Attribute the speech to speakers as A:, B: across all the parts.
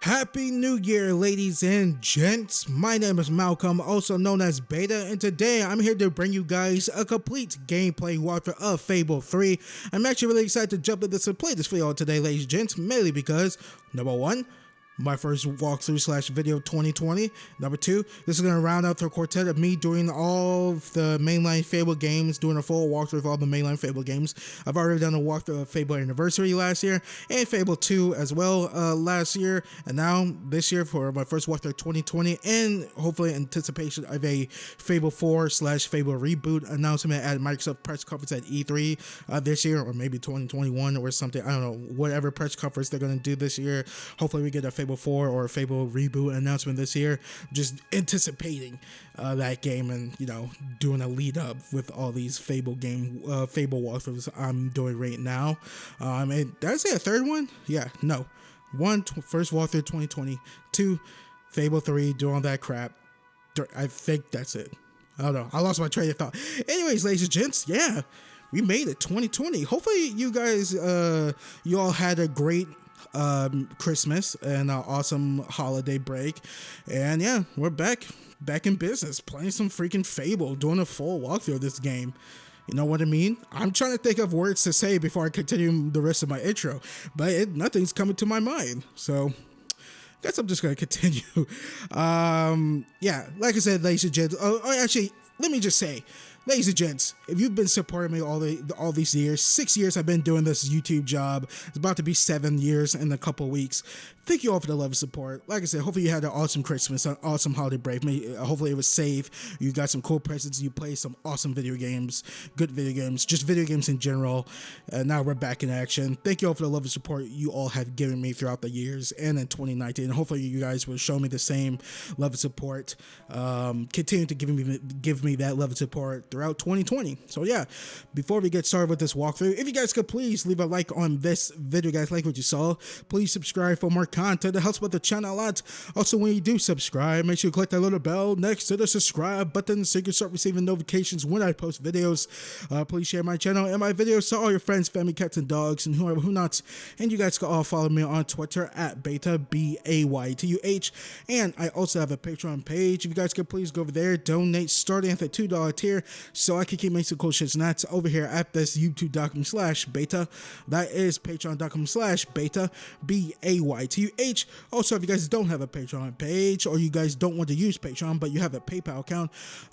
A: Happy New Year, ladies and gents. My name is Malcolm, also known as Baytuh, and today I'm here to bring you guys a complete gameplay walkthrough of Fable 3. I'm actually really excited to jump into this and play this for y'all today, ladies and gents, mainly because, number one, my first walkthrough slash video of 2020. Number two, this is going to round out the quartet of me doing all of the mainline Fable games, doing a full walkthrough of all the mainline Fable games. I've already done a walkthrough of Fable Anniversary last year, and Fable 2 as well last year, and now this year for my first walkthrough of 2020, and hopefully in anticipation of a Fable 4 slash Fable reboot announcement at Microsoft press conference at E3 this year, or maybe 2021 or something. I don't know, whatever press conference they're going to do this year. Hopefully we get a Fable 4 or a Fable reboot announcement this year. Just anticipating that game and, you know, doing a lead up with all these Fable walkthroughs I'm doing right now. And did I say a third one? Yeah, no. First walkthrough 2020. 2, Fable 3, doing all that crap. I think that's it. I don't know. I lost my train of thought. Anyways, ladies and gents, yeah, we made it 2020. Hopefully you guys, you all had a great Christmas and an awesome holiday break, and yeah, we're back in business, playing some freaking Fable, doing a full walkthrough of this game. You know what I mean? I'm trying to think of words to say before I continue the rest of my intro, but nothing's coming to my mind, so guess I'm just gonna continue. Yeah, like I said, ladies and gents, actually, let me just say, ladies and gents, if you've been supporting me all these years, 6 years I've been doing this YouTube job. It's about to be 7 years in a couple of weeks. Thank you all for the love and support. Like I said, hopefully you had an awesome Christmas, an awesome holiday break. Hopefully it was safe. You got some cool presents. You played some awesome video games, good video games, just video games in general. Now we're back in action. Thank you all for the love and support you all have given me throughout the years and in 2019. And hopefully you guys will show me the same love and support. Continue to give me that love and support throughout 2020. So yeah, before we get started with this walkthrough, if you guys could please leave a like on this video, guys, like what you saw. Please subscribe for more content. It helps with the channel a lot. Also, when you do subscribe, make sure you click that little bell next to the subscribe button so you can start receiving notifications when I post videos. Please share my channel and my videos to all your friends, family, cats, and dogs, and whoever who not. And you guys can all follow me on Twitter at Baytuh, Baytuh. And I also have a Patreon page. If you guys could please go over there, donate starting at the $2 tier so I can keep making some cool shits. And that's over here at this youtube.com/Baytuh. That is patreon.com/Baytuh, Baytuh. Also, if you guys don't have a Patreon page, or you guys don't want to use Patreon but you have a PayPal account,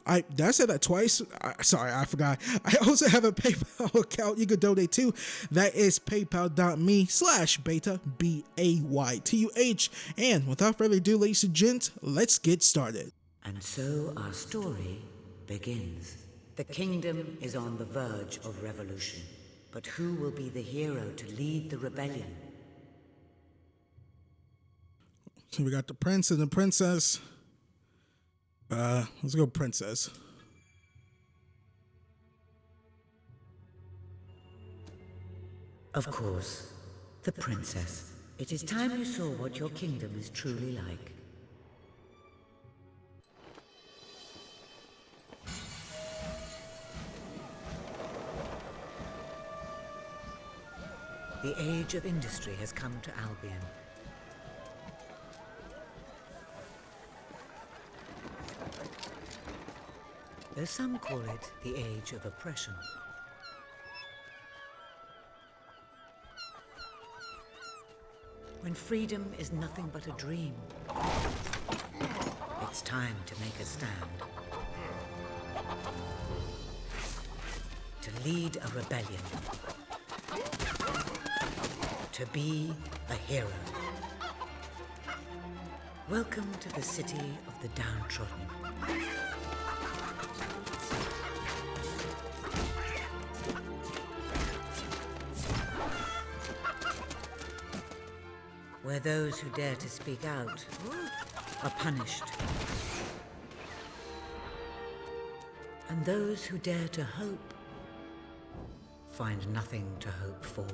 A: did I say that twice? Sorry, I forgot. I also have a PayPal account you could donate to. That is paypal.me/Baytuh, Baytuh. And without further ado, ladies and gents, let's get started.
B: And so our story begins. The kingdom is on the verge of revolution, but who will be the hero to lead the rebellion?
A: So we got the prince and the princess. Let's go princess.
B: Of course, the princess. It is time you saw what your kingdom is truly like. The age of industry has come to Albion. Though some call it the age of oppression. When freedom is nothing but a dream, it's time to make a stand. To lead a rebellion. To be a hero. Welcome to the city of the downtrodden. Where those who dare to speak out are punished. And those who dare to hope find nothing to hope for.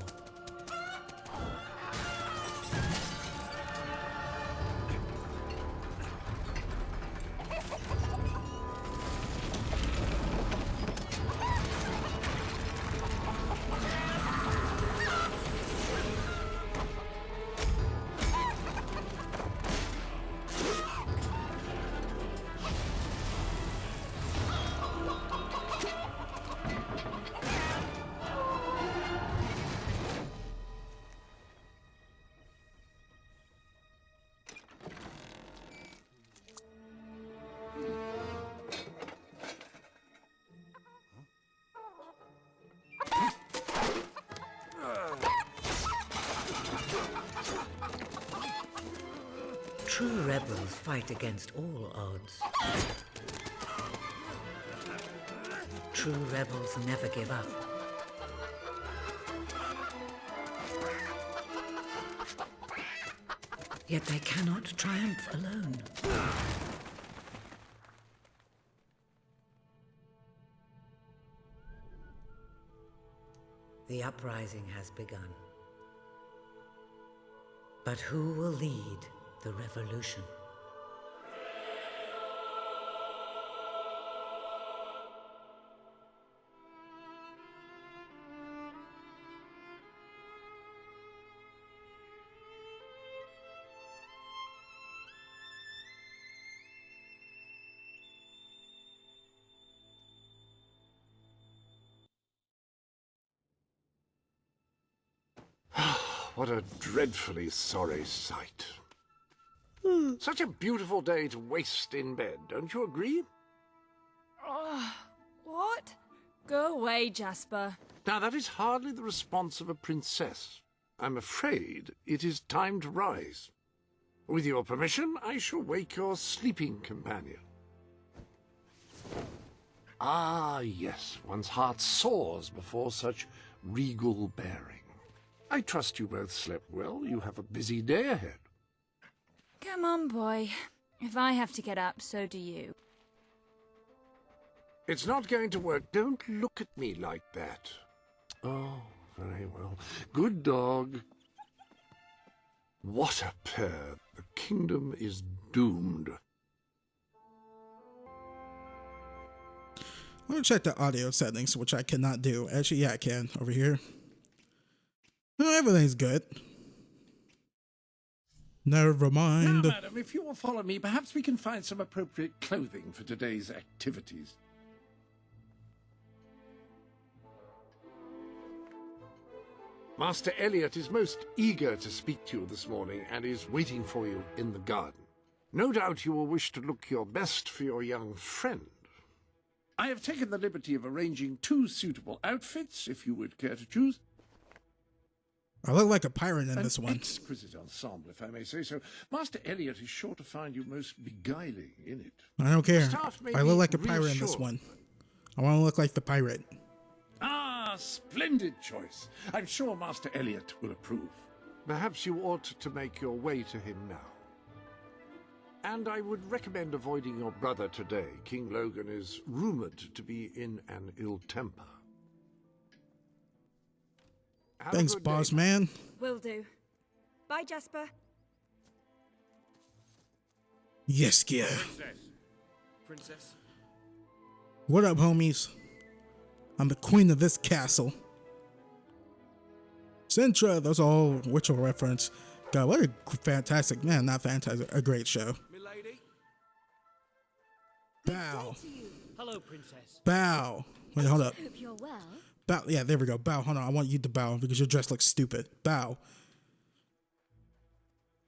B: True rebels fight against all odds. True rebels never give up. Yet they cannot triumph alone. The uprising has begun. But who will lead the revolution?
C: What a dreadfully sorry sight. Such a beautiful day to waste in bed, don't you agree?
D: What? Go away, Jasper.
C: Now, that is hardly the response of a princess. I'm afraid it is time to rise. With your permission, I shall wake your sleeping companion. Ah, yes, one's heart soars before such regal bearing. I trust you both slept well. You have a busy day ahead.
D: Come on, boy. If I have to get up, so do you.
C: It's not going to work. Don't look at me like that. Oh, very well. Good dog. What a pair. The kingdom is doomed.
A: I'm gonna check the audio settings, which I cannot do. Actually, yeah, I can over here. No, everything's good. Never mind.
C: Now, madam, if you will follow me, perhaps we can find some appropriate clothing for today's activities. Master Elliot is most eager to speak to you this morning and is waiting for you in the garden. No doubt you will wish to look your best for your young friend. I have taken the liberty of arranging 2 suitable outfits, if you would care to choose.
A: I look like a pirate in this one.
C: An exquisite ensemble, if I may say so. Master Elliot is sure to find you most beguiling in it.
A: I don't care.
C: Staff may
A: I look
C: be
A: like a pirate in this
C: reassured.
A: one. I want to look like the pirate.
C: Ah, splendid choice. I'm sure Master Elliot will approve. Perhaps you ought to make your way to him now. And I would recommend avoiding your brother today. King Logan is rumored to be in an ill temper. Have a
A: Thanks,
C: good
A: boss
C: day.
A: man.
D: Will do. Bye, Jasper.
A: Yes, yeah.
E: Princess.
A: What up, homies? I'm the queen of this castle. Sintra, that's all ritual reference. God, what a fantastic, man, not fantastic, a great show.
E: Milady.
A: Bow.
E: Hello, Princess.
A: Bow. Wait, hold up.
F: Hope you're well.
A: Bow. Yeah, there we go. Bow. Hold on. I want you to bow because your dress looks stupid. Bow.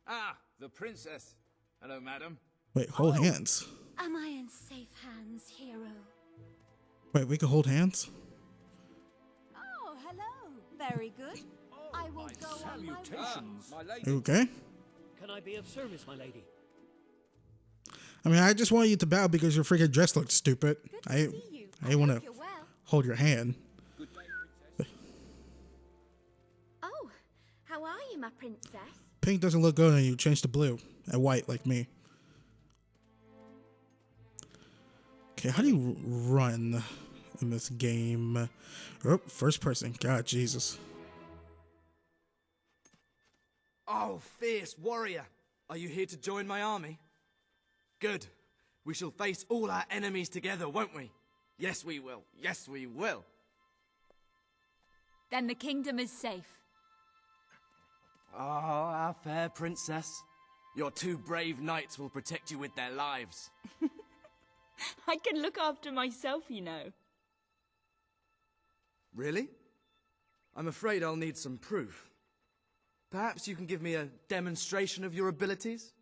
E: Ah, the princess. Hello, madam.
A: Wait, hold hands.
F: Am I in safe hands, hero?
A: Wait, we can hold hands?
F: Oh, hello. Very good. I will go on my way.
E: Salutations. My lady.
A: Okay.
G: Can I be of service, my lady?
A: I mean, I just want you to bow because your freaking dress looks stupid.
F: Good to see you.
A: I want
F: hope
A: to
F: you're well.
A: hold your hand.
E: Good day, princess.
F: Oh, how are you, my princess?
A: Pink doesn't look good on you. Change to blue and white like me. Okay, how do you run in this game? Oh, first person. God, Jesus.
H: Oh, fierce warrior! Are you here to join my army? Good. We shall face all our enemies together, won't we? Yes, we will. Yes, we will.
D: Then the kingdom is safe.
H: Oh, our fair princess. Your 2 brave knights will protect you with their lives.
D: I can look after myself, you know.
H: Really? I'm afraid I'll need some proof. Perhaps you can give me a demonstration of your abilities?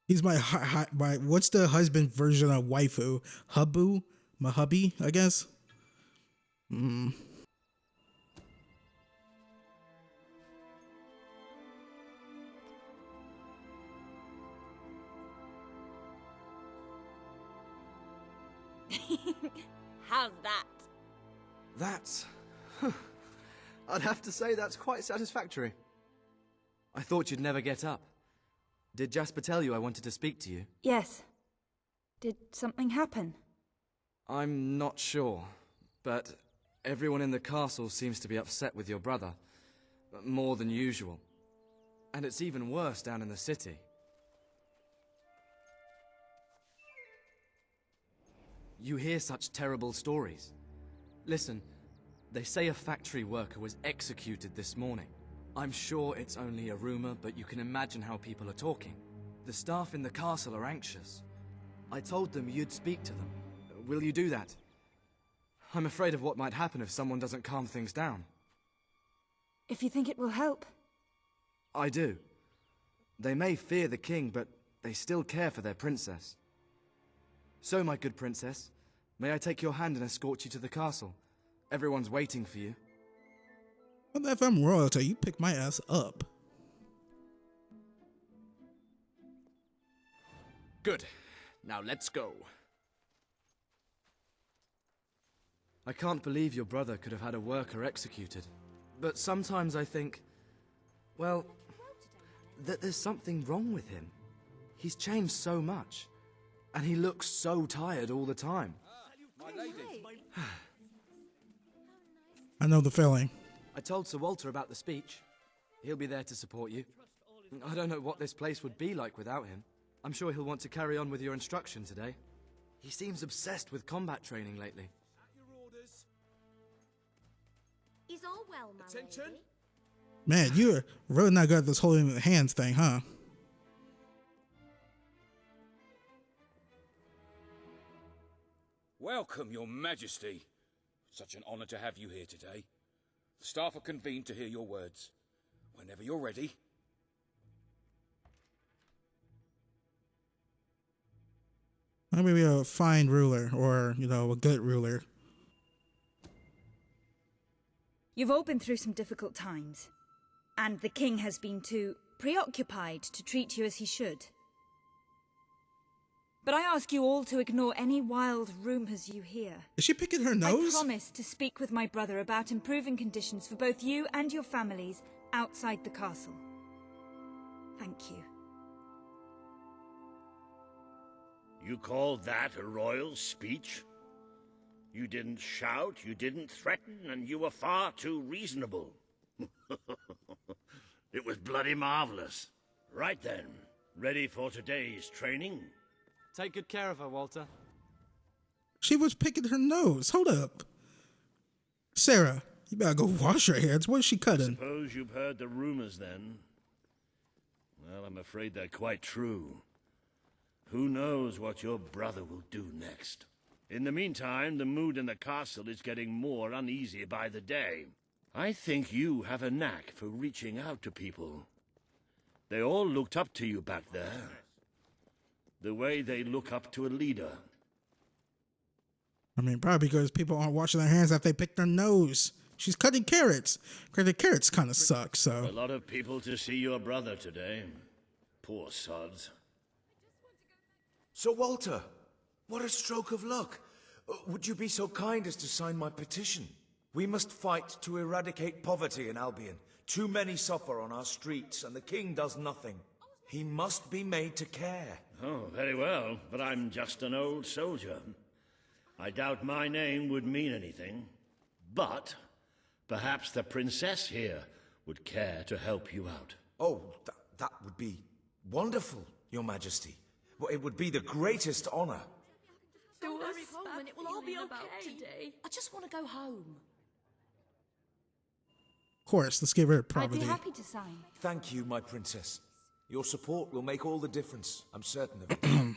A: He's my what's the husband version of waifu? Hubbu? My hubby, I guess?
F: How's that?
H: That's... I'd have to say that's quite satisfactory. I thought you'd never get up. Did Jasper tell you I wanted to speak to you?
D: Yes. Did something happen?
H: I'm not sure, but everyone in the castle seems to be upset with your brother. More than usual. And it's even worse down in the city. You hear such terrible stories. Listen, they say a factory worker was executed this morning. I'm sure it's only a rumor, but you can imagine how people are talking. The staff in the castle are anxious. I told them you'd speak to them. Will you do that? I'm afraid of what might happen if someone doesn't calm things down.
D: If you think it will help.
H: I do. They may fear the king, but they still care for their princess. So, my good princess, may I take your hand and escort you to the castle? Everyone's waiting for you.
A: Well, if I'm royalty, you pick my ass up.
H: Good. Now let's go. I can't believe your brother could have had a worker executed. But sometimes I think, well, that there's something wrong with him. He's changed so much. And he looks so tired all the time.
E: My lady.
A: I know the feeling.
H: I told Sir Walter about the speech. He'll be there to support you. I don't know what this place would be like without him. I'm sure he'll want to carry on with your instruction today. He seems obsessed with combat training lately.
F: Is all well, my
E: Attention.
F: lady?
A: Man, you're really not good at this holding hands thing, huh?
E: Welcome, your majesty. Such an honor to have you here today. The staff are convened to hear your words. Whenever you're ready.
A: Maybe a fine ruler, or, you know, a good ruler.
D: You've all been through some difficult times, and the king has been too preoccupied to treat you as he should. But I ask you all to ignore any wild rumors you hear.
A: Is she picking her
D: I
A: nose?
D: promise to speak with my brother about improving conditions for both you and your families outside the castle. Thank you.
I: You call that a royal speech? You didn't shout, you didn't threaten, and you were far too reasonable. It was bloody marvelous. Right then, ready for today's training?
H: Take good care of her, Walter.
A: She was picking her nose. Hold up. Sarah, you better go wash your hands. What is she cutting?
I: Suppose you've heard the rumors then. Well, I'm afraid they're quite true. Who knows what your brother will do next? In the meantime, the mood in the castle is getting more uneasy by the day. I think you have a knack for reaching out to people. They all looked up to you back there. The way they look up to a leader.
A: I mean, probably because people aren't washing their hands after they pick their nose. She's cutting carrots. Cutting carrots kind of suck, so.
I: A lot of people to see your brother today. Poor sods.
J: Sir Walter, what a stroke of luck. Would you be so kind as to sign my petition? We must fight to eradicate poverty in Albion. Too many suffer on our streets, and the king does nothing. He must be made to care.
I: Oh, very well, but I'm just an old soldier. I doubt my name would mean anything. But perhaps the princess here would care to help you out.
J: Oh, that would be wonderful, Your Majesty. Well, it would be the greatest honor.
F: Don't hurry home and it will all be okay. Today. I just want to go home.
A: Of course, let's get rid of
D: I'd
A: property.
D: be happy to sign.
J: Thank you, my princess. Your support will make all the difference. I'm certain of it.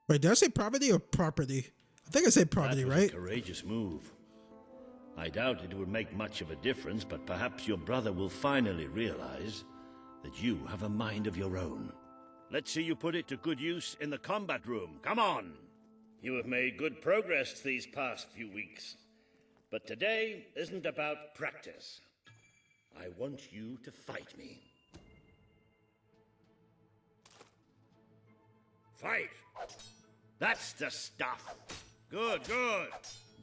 A: Wait, did I say property or property? I think I said property,
I: That was
A: right?
I: a courageous move. I doubt it would make much of a difference, but perhaps your brother will finally realize that you have a mind of your own. Let's see you put it to good use in the combat room. Come on! You have made good progress these past few weeks. But today isn't about practice. I want you to fight me. Fight! That's the stuff. Good, good.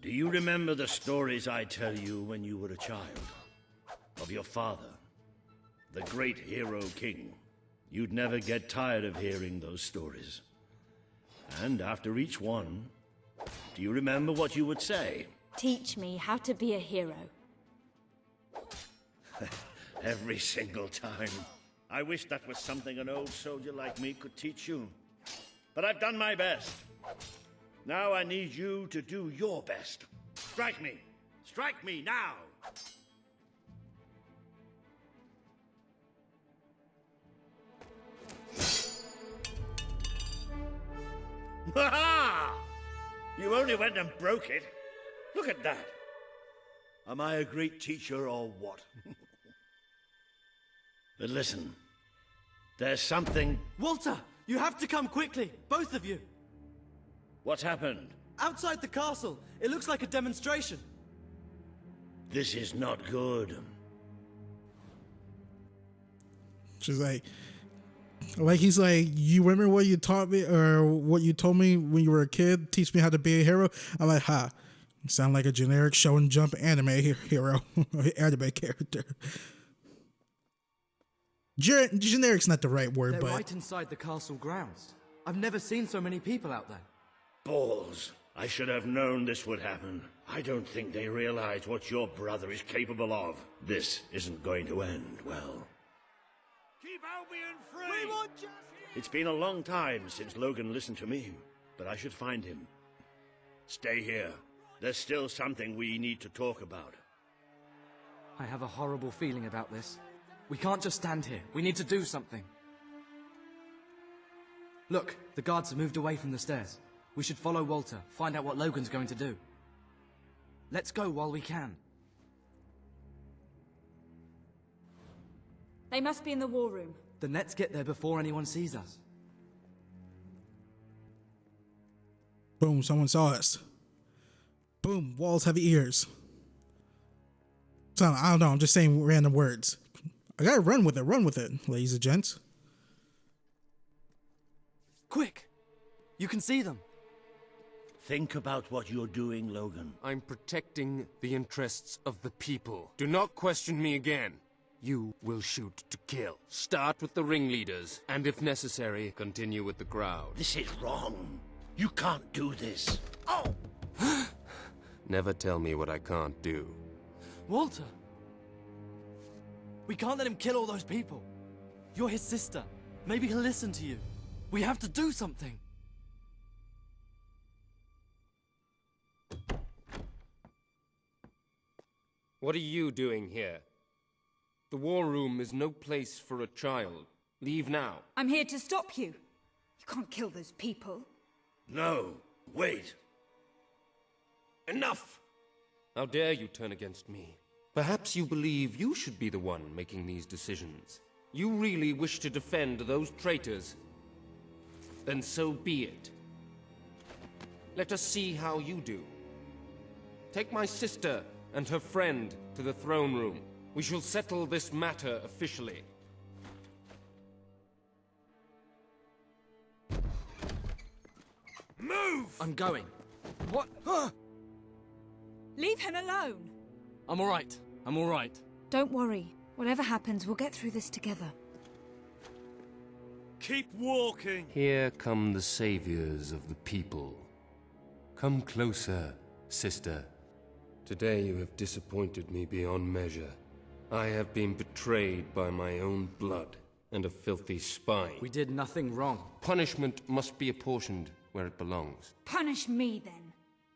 I: Do you remember the stories I tell you when you were a child? Of your father, the great hero king. You'd never get tired of hearing those stories. And after each one, do you remember what you would say?
F: Teach me how to be a hero.
I: Every single time. I wish that was something an old soldier like me could teach you. But I've done my best. Now I need you to do your best. Strike me! Strike me now! Ha-ha! You only went and broke it. Look at that. Am I a great teacher or what? But listen, there's something...
H: Walter! You have to come quickly! Both of you!
I: What's happened?
H: Outside the castle! It looks like a demonstration!
I: This is not good.
A: She's like he's like, you remember what you taught me or what you told me when you were a kid? Teach me how to be a hero? I'm like, ha. You sound like a generic show and jump anime hero. Anime character. Generic's not the right word,
H: They're
A: but...
H: right inside the castle grounds. I've never seen so many people out there.
I: Balls. I should have known this would happen. I don't think they realize what your brother is capable of. This isn't going to end well. Keep Albion free! We want justice! It's been a long time since Logan listened to me, but I should find him. Stay here. There's still something we need to talk about.
H: I have a horrible feeling about this. We can't just stand here. We need to do something. Look, the guards have moved away from the stairs. We should follow Walter, find out what Logan's going to do. Let's go while we can.
D: They must be in the war room.
H: Then let's get there before anyone sees us.
A: Boom, someone saw us. Boom, walls have ears. So, I don't know, I'm just saying random words. I gotta run with it, ladies and gents.
H: Quick! You can see them.
I: Think about what you're doing, Logan.
K: I'm protecting the interests of the people. Do not question me again. You will shoot to kill. Start with the ringleaders, and if necessary, continue with the crowd.
I: This is wrong. You can't do this. Oh!
K: Never tell me what I can't do.
H: Walter! We can't let him kill all those people. You're his sister. Maybe he'll listen to you. We have to do something.
K: What are you doing here? The war room is no place for a child. Leave now.
D: I'm here to stop you. You can't kill those people.
I: No, wait. Enough!
K: How dare you turn against me? Perhaps you believe you should be the one making these decisions. You really wish to defend those traitors? Then so be it. Let us see how you do. Take my sister and her friend to the throne room. We shall settle this matter officially.
I: Move!
H: I'm going. What?
D: Leave him alone.
H: I'm alright. I'm alright.
D: Don't worry. Whatever happens, we'll get through this together.
I: Keep walking!
K: Here come the saviors of the people. Come closer, sister. Today you have disappointed me beyond measure. I have been betrayed by my own blood and a filthy spy.
H: We did nothing wrong.
K: Punishment must be apportioned where it belongs.
D: Punish me, then.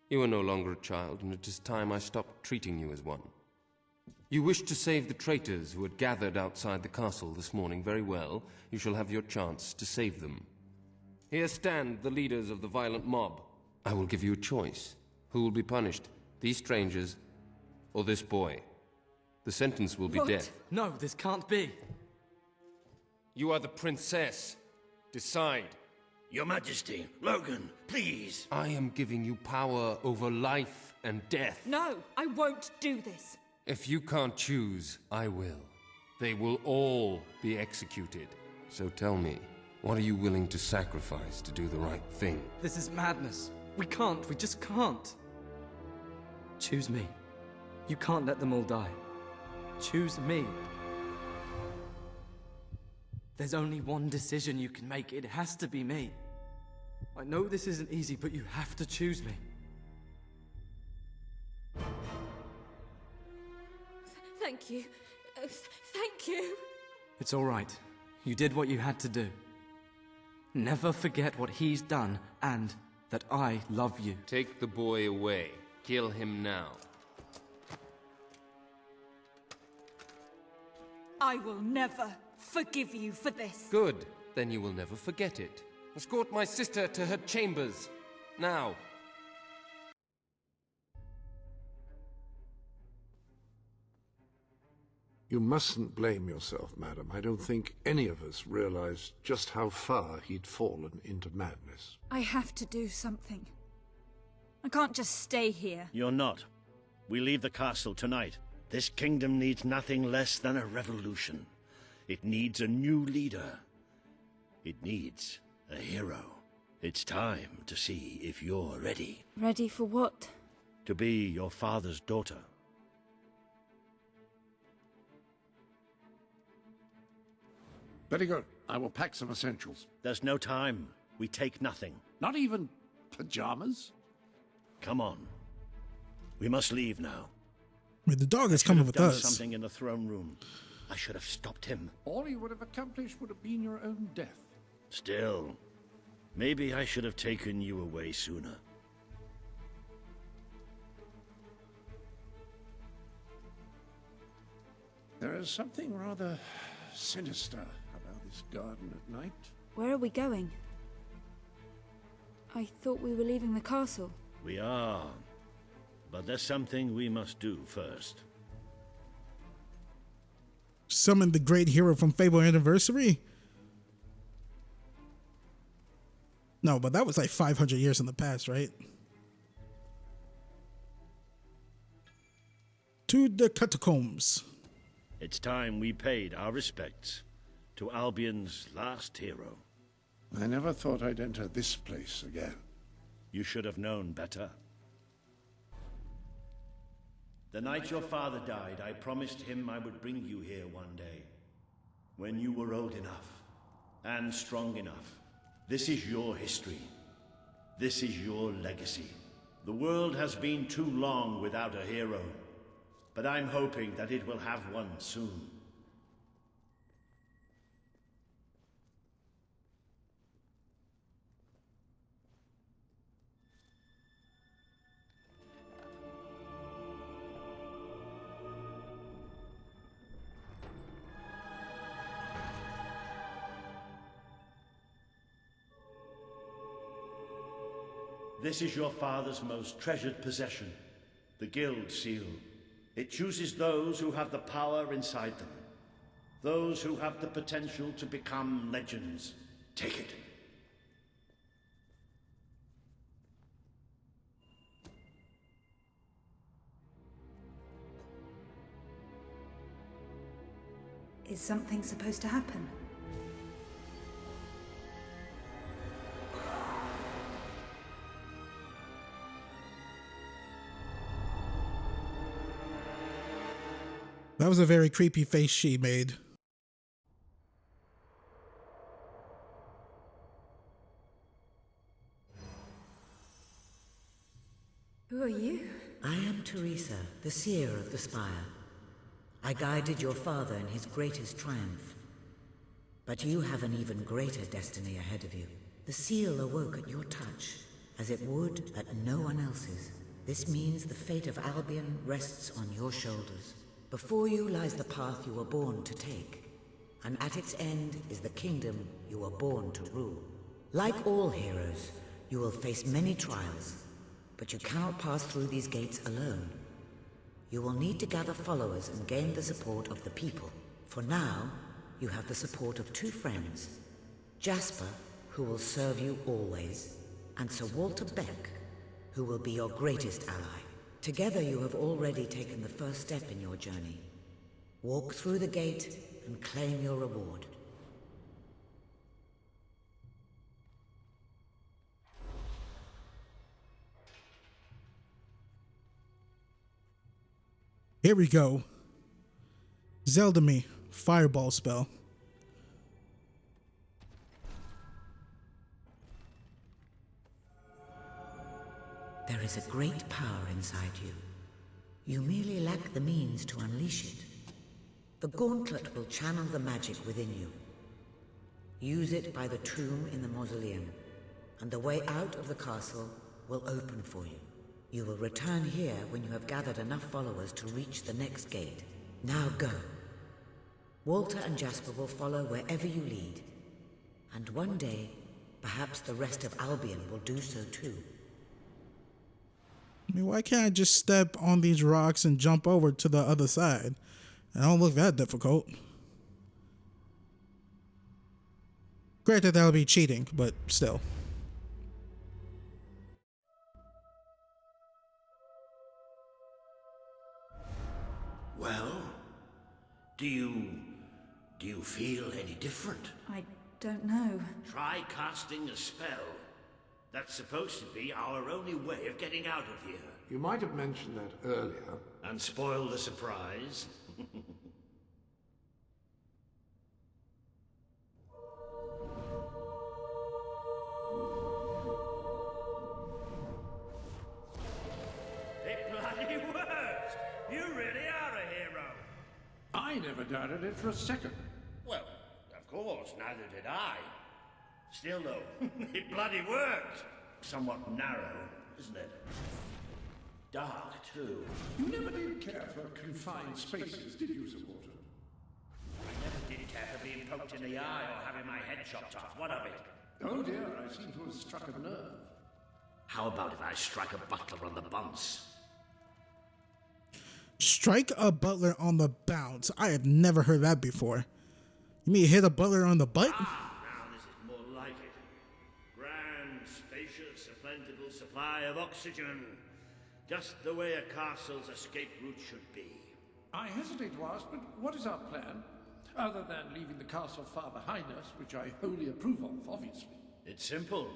K: You are no longer a child, and it is time I stopped treating you as one. You wish to save the traitors who had gathered outside the castle this morning. Very well. You shall have your chance to save them. Here stand the leaders of the violent mob. I will give you a choice. Who will be punished? These strangers, or this boy? The sentence will be death.
H: No, this can't be.
K: You are the princess. Decide.
I: Your Majesty, Logan, please.
K: I am giving you power over life and death.
D: No, I won't do this.
K: If you can't choose, I will. They will all be executed. So tell me, What are you willing to sacrifice to do the right thing?
H: This is madness. We just can't. Choose me. You can't let them all die. Choose me. There's only one decision you can make. It has to be me. I know this isn't easy, but you have to choose me.
F: Thank you. Thank you.
H: It's all right. You did what you had to do. Never forget what he's done, and that I love you.
K: Take the boy away. Kill him now.
D: I will never forgive you for this.
K: Good. Then you will never forget it. Escort my sister to her chambers. Now.
C: You mustn't blame yourself, madam. I don't think any of us realized just how far he'd fallen into madness.
D: I have to do something. I can't just stay here.
I: You're not. We leave the castle tonight. This kingdom needs nothing less than a revolution. It needs a new leader. It needs a hero. It's time to see if you're ready.
D: Ready for what?
I: To be your father's daughter.
C: Very good. I will pack some essentials.
I: There's no time. We take nothing.
C: Not even pajamas?
I: Come on. We must leave now.
A: I mean, the dog is coming with
I: done
A: us.
I: Something in the throne room. I should have stopped him.
C: All you would have accomplished would have been your own death.
I: Still, maybe I should have taken you away sooner.
C: There is something rather sinister about this garden at night.
D: Where are we going? I thought we were leaving the castle.
I: We are. But there's something we must do first.
A: Summon the great hero from Fable Anniversary? No, but that was like 500 years in the past, right? To the catacombs.
I: It's time we paid our respects to Albion's last hero.
C: I never thought I'd enter this place again.
I: You should have known better. The night your father died, I promised him I would bring you here one day. When you were old enough and strong enough. This is your history. This is your legacy. The world has been too long without a hero, but I'm hoping that it will have one soon. This is your father's most treasured possession, the Guild Seal. It chooses those who have the power inside them, those who have the potential to become legends. Take it.
D: Is something supposed to happen?
A: That was a very creepy face she made.
D: Who are you?
B: I am Teresa, the seer of the spire. I guided your father in his greatest triumph. But you have an even greater destiny ahead of you. The seal awoke at your touch, as it would at no one else's. This means the fate of Albion rests on your shoulders. Before you lies the path you were born to take, and at its end is the kingdom you were born to rule. Like all heroes, you will face many trials, but you cannot pass through these gates alone. You will need to gather followers and gain the support of the people. For now, you have the support of two friends, Jasper, who will serve you always, and Sir Walter Beck, who will be your greatest ally. Together you have already taken the first step in your journey. Walk through the gate and claim your reward.
A: Here we go. Zelda me. Fireball spell.
B: There is a great power inside you. You merely lack the means to unleash it. The gauntlet will channel the magic within you. Use it by the tomb in the mausoleum, and the way out of the castle will open for you. You will return here when you have gathered enough followers to reach the next gate. Now go. Walter and Jasper will follow wherever you lead. And one day, perhaps the rest of Albion will do so too.
A: I mean, why can't I just step on these rocks and jump over to the other side? It don't look that difficult. Granted, that would be cheating, but still.
I: Well, do you feel any different?
D: I don't know.
I: Try casting a spell. That's supposed to be our only way of getting out of here.
C: You might have mentioned that earlier.
I: And spoil the surprise. It bloody worked! You really are a hero!
C: I never doubted it for a second.
I: Well, of course, neither did I. Still, though, it bloody worked. Somewhat narrow, isn't it? Dark, too.
C: You never did care for confined spaces, did you, Sir Walter?
I: I never did care for being poked in the eye or having my head chopped off. What of it?
C: Oh dear, I seem to have struck a nerve.
I: How about if I strike a butler on the bounce?
A: Strike a butler on the bounce. I have never heard that before. You mean hit a butler on the butt?
I: Ah, now this is more like it. Grand, spacious, a plentiful supply of oxygen. Just the way a castle's escape route should be.
C: I hesitate to ask, but what is our plan? Other than leaving the castle far behind us, which I wholly approve of, obviously.
I: It's simple.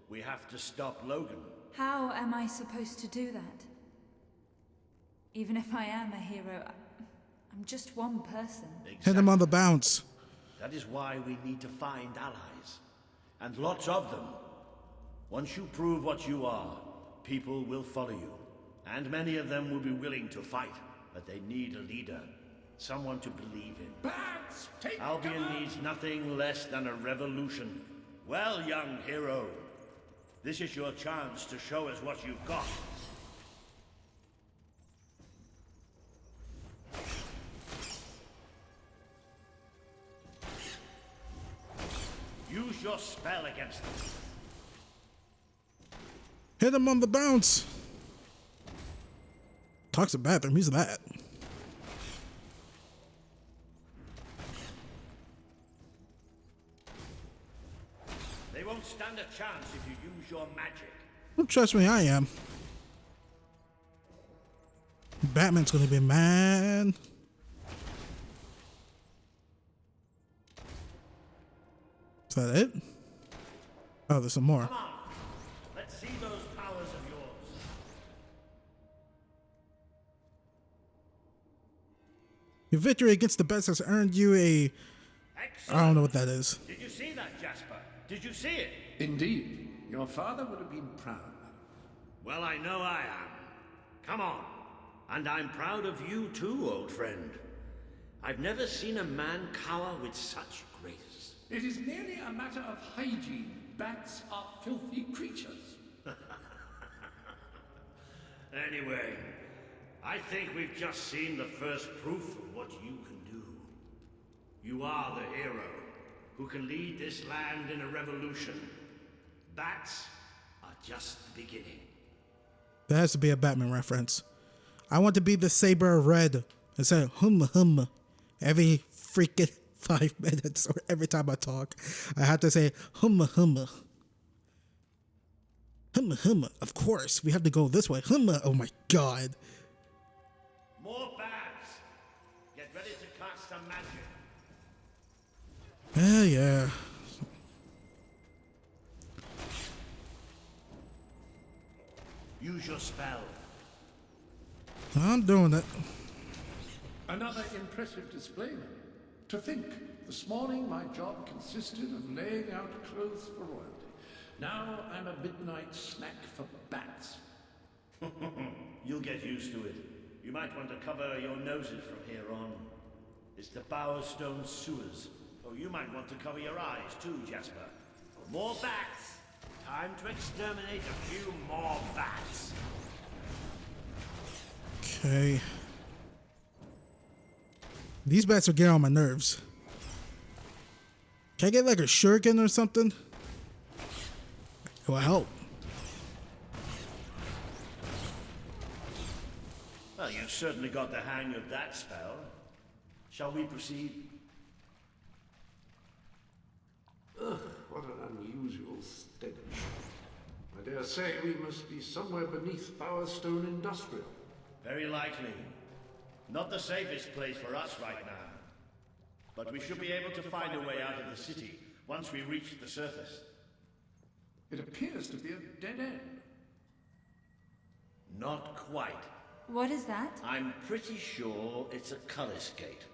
I: We have to stop Logan.
D: How am I supposed to do that? Even if I am a hero, I'm just one person.
I: Exactly.
A: Hit him on the bounce.
I: That is why we need to find allies. And lots of them. Once you prove what you are, people will follow you. And many of them will be willing to fight. But they need a leader. Someone to believe in.
C: Bats, take
I: Albion
C: cover!
I: needs nothing less than a revolution. Well, young hero, this is your chance to show us what you've got. Use your spell against them.
A: Hit him on the bounce. Toxic bathroom, who's that?
I: They won't stand a chance if you use your magic.
A: Well, trust me, I am. Batman's gonna be mad. Is that it? Oh, there's some more.
I: Come on, let's see those powers of yours.
A: Your victory against the best has earned you a...
I: Excellent.
A: I don't know what that is.
I: Did you see that, Jasper? Did you see it?
C: Indeed. Your father would have been proud, madam.
I: Well, I know I am. Come on. And I'm proud of you too, old friend. I've never seen a man cower with such grace.
C: It is merely a matter of hygiene. Bats are filthy creatures.
I: Anyway, I think we've just seen the first proof of what you can do. You are the hero who can lead this land in a revolution. Bats are just the beginning.
A: That has to be a Batman reference. I want to be the saber of red and say hum every freaking 5 minutes, or every time I talk. I have to say hum. Of course, we have to go this way. Oh my god.
I: More bats. Get ready to cast some magic.
A: Yeah.
I: Use your spell.
A: I'm doing it.
C: Another impressive display, man. To think, this morning my job consisted of laying out clothes for royalty. Now I'm a midnight snack for bats.
I: You'll get used to it. You might want to cover your noses from here on. It's the Bowerstone sewers. Oh, you might want to cover your eyes too, Jasper. More bats! Time to exterminate a few more bats.
A: Okay. These bats are getting on my nerves. Can I get like a shuriken or something? It will help.
I: Well, you certainly got the hang of that spell. Shall we proceed?
C: Ugh, what an unusual stench. I dare say we must be somewhere beneath Bowerstone Industrial.
I: Very likely. Not the safest place for us right now. But we should be able to find a way out of the city once we reach the surface.
C: It appears to be a dead end.
I: Not quite.
D: What is that?
I: I'm pretty sure it's a Cullis gate.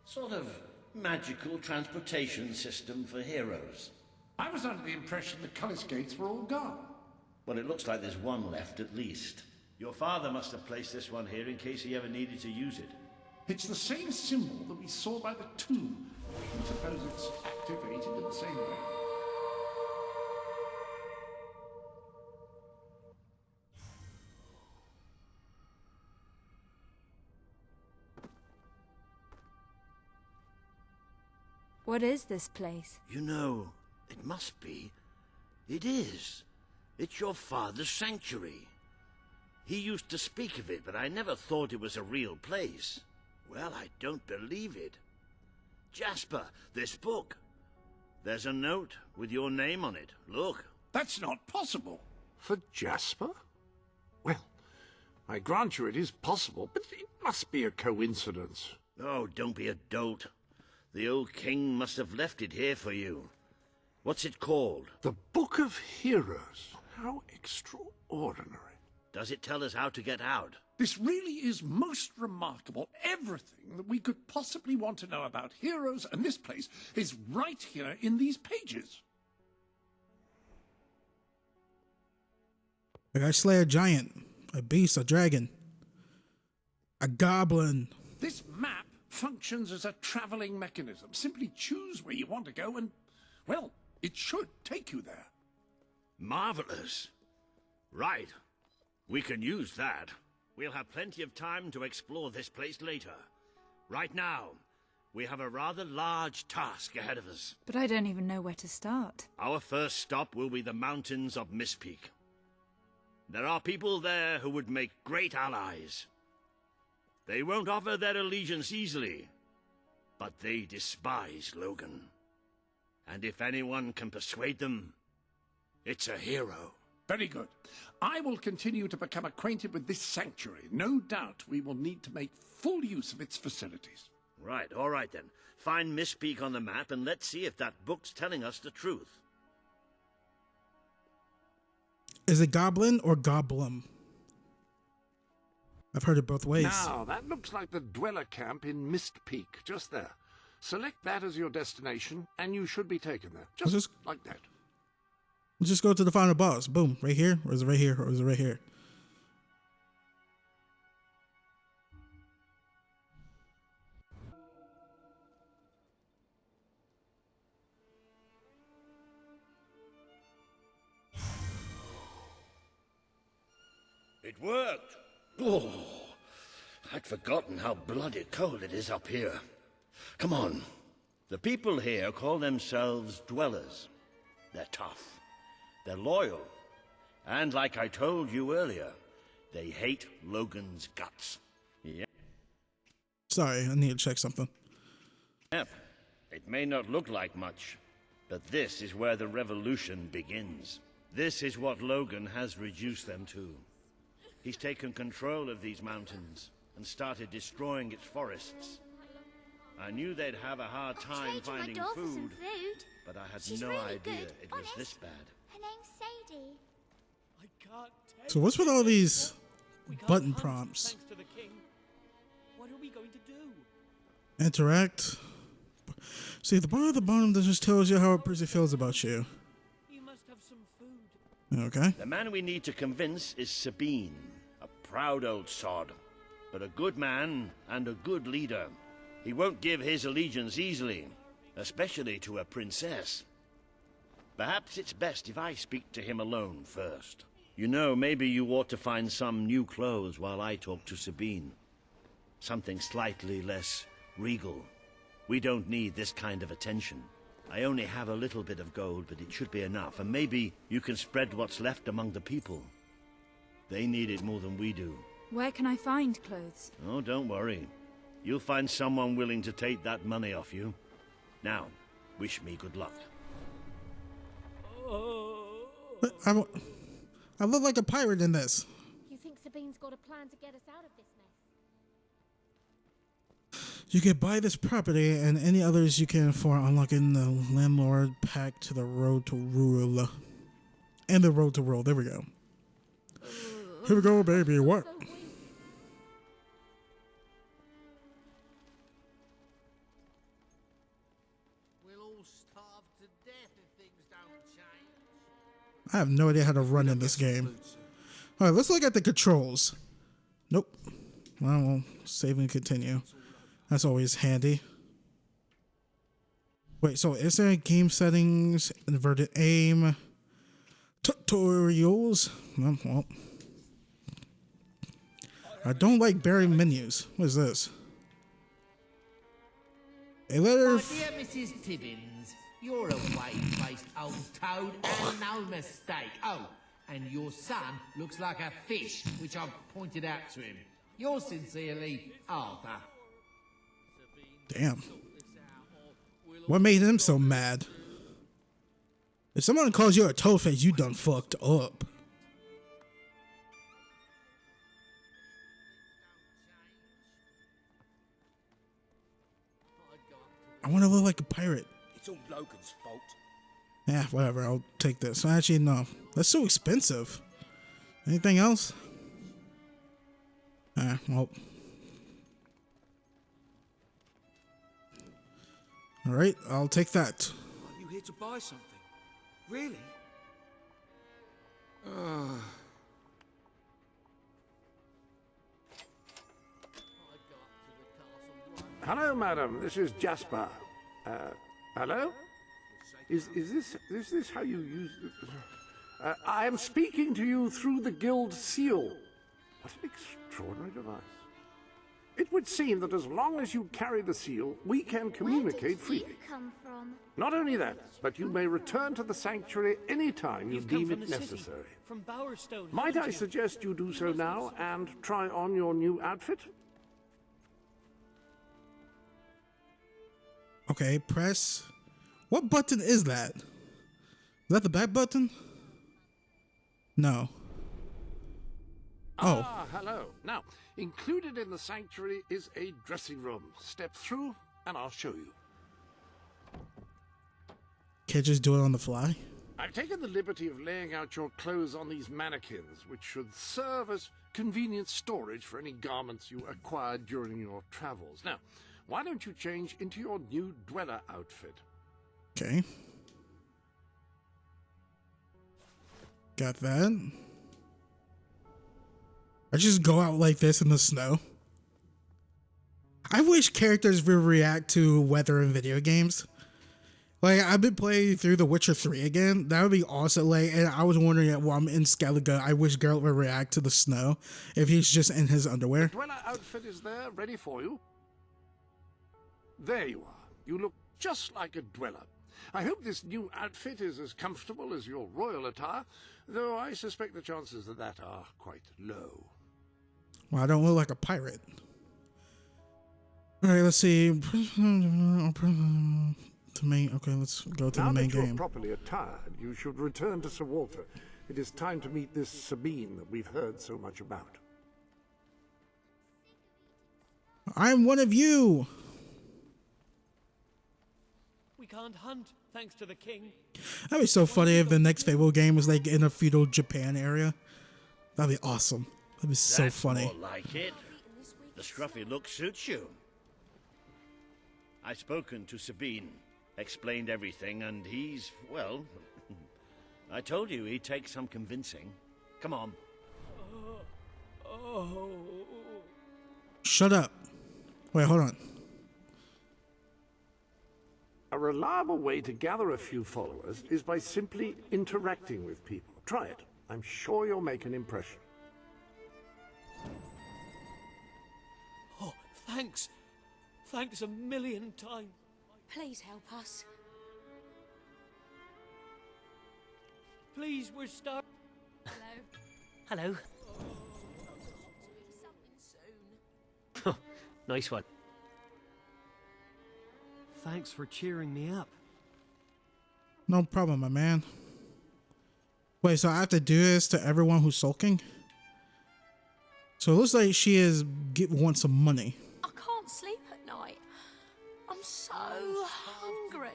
I: Sort of magical transportation system for heroes.
C: I was under the impression the Cullis gates were all gone.
I: Well, it looks like there's one left at least. Your father must have placed this one here in case he ever needed to use it.
C: It's the same symbol that we saw by the tomb. I suppose it's activated in the same way.
D: What is this place?
I: You know, it must be. It is. It's your father's sanctuary. He used to speak of it, but I never thought it was a real place. Well, I don't believe it. Jasper, this book. There's a note with your name on it. Look.
C: That's not possible. For Jasper? Well, I grant you it is possible, but it must be a coincidence.
I: Oh, don't be a dolt. The old king must have left it here for you. What's it called?
C: The Book of Heroes. How extraordinary.
I: Does it tell us how to get out?
C: This really is most remarkable. Everything that we could possibly want to know about heroes and this place is right here in these pages.
A: Like I slay a giant, a beast, a dragon, a goblin.
C: This map functions as a traveling mechanism. Simply choose where you want to go and, well, it should take you there.
I: Marvelous. Right. We can use that. We'll have plenty of time to explore this place later. Right now, we have a rather large task ahead of us.
D: But I don't even know where to start.
I: Our first stop will be the mountains of Mistpeak. There are people there who would make great allies. They won't offer their allegiance easily, but they despise Logan. And if anyone can persuade them, it's a hero.
C: Very good. I will continue to become acquainted with this sanctuary. No doubt we will need to make full use of its facilities.
I: Right, all right then. Find Mistpeak on the map and let's see if that book's telling us the truth.
A: Is it goblin or goblin? I've heard it both ways.
C: Now, that looks like the dweller camp in Mistpeak, just there. Select that as your destination, and you should be taken there. Just like that.
A: Let's just go to the final boss. Boom. Right here? Or is it right here? Or is it right here?
I: It worked. Oh, I'd forgotten how bloody cold it is up here. Come on. The people here call themselves dwellers. They're tough. They're loyal. And like I told you earlier, they hate Logan's guts. Yeah.
A: Sorry, I need to check something.
I: Yep. It may not look like much, but this is where the revolution begins. This is what Logan has reduced them to. He's taken control of these mountains and started destroying its forests. I knew they'd have a hard time finding food, but I had no idea it was this bad.
F: Her name's Sadie.
G: I can't tell
A: So what's with all these
G: we can't
A: button
G: hunt,
A: prompts?
G: thanks to the king. What are we going going to do?
A: Interact. See, the bar at the bottom that just tells you how a person feels about you.
G: You must have some food.
A: Okay.
I: The man we need to convince is Sabine, a proud old sod, but a good man and a good leader. He won't give his allegiance easily, especially to a princess. Perhaps it's best if I speak to him alone first. You know, maybe you ought to find some new clothes while I talk to Sabine. Something slightly less regal. We don't need this kind of attention. I only have a little bit of gold, but it should be enough, and maybe you can spread what's left among the people. They need it more than we do.
D: Where can I find clothes?
I: Oh, don't worry. You'll find someone willing to take that money off you. Now, wish me good luck.
A: I look like a pirate in this.
F: You think Sabine's got a plan to get us out of this mess?
A: You can buy this property and any others you can for unlocking the landlord pack to the road to rule. And the road to rule. There we go. Here we go, baby. What?
L: We'll all starve to death if things don't change.
A: I have no idea how to run in this game. Alright, let's look at the controls. Nope. Well, we'll save and continue. That's always handy. Wait, so is there game settings, inverted aim, tutorials? Well, I don't like bearing menus. What is this? A letter.
L: My dear Mrs. Tibbins, you're a white-faced old toad and no mistake. Oh, and your son looks like a fish, which I've pointed out to him. Yours sincerely, Arthur.
A: Damn. What made him so mad? If someone calls you a toadface, you done fucked up. I want to look like a pirate.
E: It's all Logan's fault.
A: Yeah, whatever. I'll take this. Actually, no. That's so expensive. Anything else? Well. Alright, I'll take that.
M: Are you here to buy something? Really?
C: Hello, madam. This is Jasper. Hello? Is this how you use... I am speaking to you through the guild seal. What an extraordinary device. It would seem that as long as you carry the seal, we can communicate freely.
F: Where did you come from?
C: Not only that, but you may return to the sanctuary any time you deem it necessary.
G: From Bowerstone.
C: Might I suggest you do so now and try on your new outfit?
A: Okay, press. What button is that? Is that the back button? No. Oh.
C: Ah, hello. Now, included in the sanctuary is a dressing room. Step through and I'll show you.
A: Can't just do it on the fly?
C: I've taken the liberty of laying out your clothes on these mannequins, which should serve as convenient storage for any garments you acquired during your travels. Now, why don't you change into your new dweller outfit?
A: Okay. Got that. I just go out like this in the snow. I wish characters would react to weather in video games. Like, I've been playing through The Witcher 3 again. That would be awesome. Like, and I was wondering while I'm in Skellige, I wish Geralt would react to the snow if he's just in his underwear.
C: The dweller outfit is there, ready for you. There you are. You look just like a dweller. I hope this new outfit is as comfortable as your royal attire, though I suspect the chances of that are quite low.
A: Well, I don't look like a pirate. All right, let's see. Okay, let's go to the main
C: Now that you're
A: game.
C: properly attired, you should return to Sir Walter. It is time to meet this Sabine that we've heard so much about.
A: I'm one of you.
G: We can't hunt, thanks to the king.
A: That'd be so funny if the next Fable game was like in a feudal Japan area. That'd be awesome. That'd be so
I: That's
A: funny.
I: more like it. The scruffy look suits you. I've spoken to Sabine, explained everything, and he's, well, I told you he'd take some convincing. Come on.
A: Shut up. Wait, hold on.
C: A reliable way to gather a few followers is by simply interacting with people. Try it. I'm sure you'll make an impression.
G: Oh, thanks. Thanks a million times.
F: Please help us.
G: Please, we're starving.
F: Hello.
G: Hello. Nice one. Thanks for cheering me up.
A: No problem, my man. Wait, so I have to do this to everyone who's sulking? So it looks like she wants some money.
F: I can't sleep at night. I'm so hungry.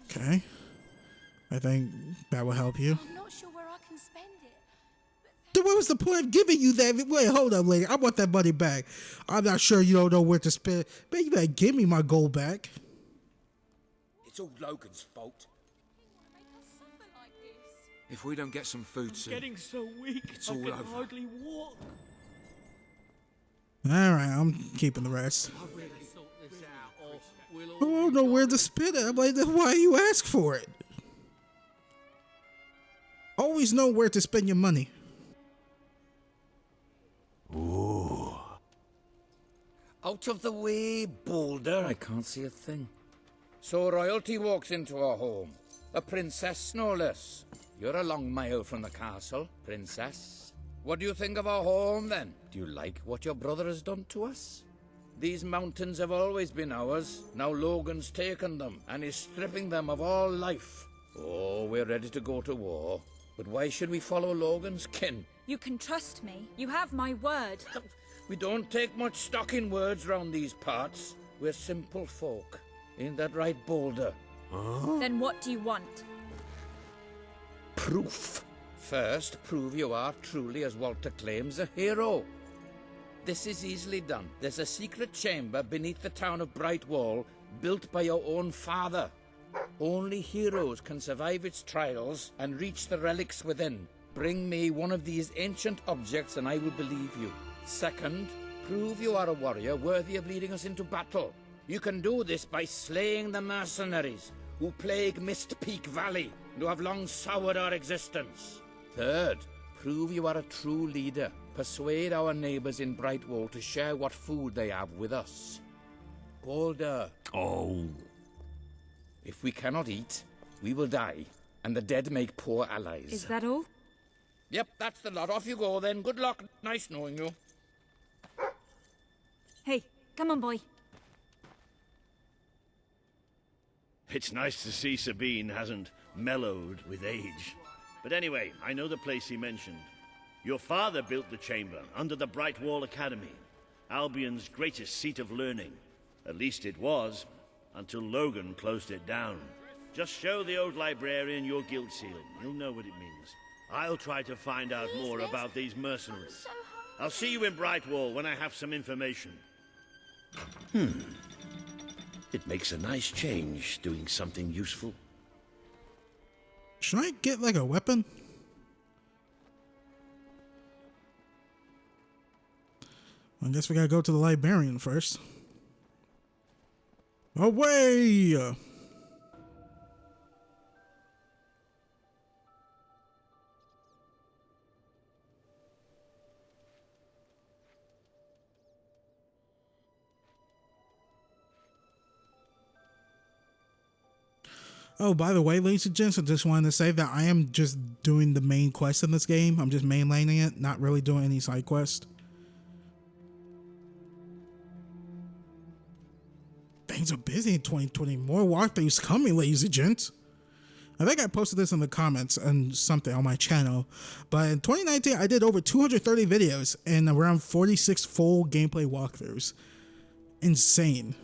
A: Okay. I think that will help you.
F: I'm not sure where I can spend it.
A: Then what was the point of giving you that? Wait, hold up, lady. I want that money back. I'm not sure you don't know where to spend. Man, you better give me my gold back.
E: It's all Logan's fault. If we don't get some food soon,
G: Getting so weak,
E: it's
G: I
E: all
G: can
E: over.
G: hardly walk.
A: Alright, I'm keeping the rest. I don't know where to spend it. I'm like, then why you ask for it? Always know where to spend your money.
E: Ooh. Out of the way, Boulder. I can't see a thing. So royalty walks into our home. A princess, no less. You're a long mile from the castle, princess. What do you think of our home, then? Do you like what your brother has done to us? These mountains have always been ours. Now Logan's taken them and is stripping them of all life. Oh, we're ready to go to war. But why should we follow Logan's kin?
D: You can trust me. You have my word.
E: We don't take much stock in words round these parts. We're simple folk. Ain't that right, Boulder?
D: Then what do you want?
E: Proof. First, prove you are truly, as Walter claims, a hero. This is easily done. There's a secret chamber beneath the town of Brightwall, built by your own father. Only heroes can survive its trials and reach the relics within. Bring me one of these ancient objects and I will believe you. Second, prove you are a warrior worthy of leading us into battle. You can do this by slaying the mercenaries who plague Mist Peak Valley and who have long soured our existence. Third, prove you are a true leader. Persuade our neighbors in Brightwall to share what food they have with us. Boulder.
I: Oh.
E: If we cannot eat, we will die, and the dead make poor allies.
D: Is that all?
E: Yep, that's the lot. Off you go then. Good luck. Nice knowing you.
D: Hey, come on, boy.
I: It's nice to see Sabine hasn't mellowed with age. But anyway, I know the place he mentioned. Your father built the chamber under the Brightwall Academy, Albion's greatest seat of learning. At least it was, until Logan closed it down. Just show the old librarian your guild seal. He'll know what it means. I'll try to find out more about these mercenaries. I'll see you in Brightwall when I have some information. It makes a nice change doing something useful.
A: Should I get like a weapon? I guess we gotta go to the librarian first. Away! Oh, by the way, ladies and gents, I just wanted to say that I am just doing the main quest in this game. I'm just mainlining it, not really doing any side quest. Things are busy in 2020. More walkthroughs coming, ladies and gents. I think I posted this in the comments and something on my channel. But in 2019, I did over 230 videos and around 46 full gameplay walkthroughs. Insane.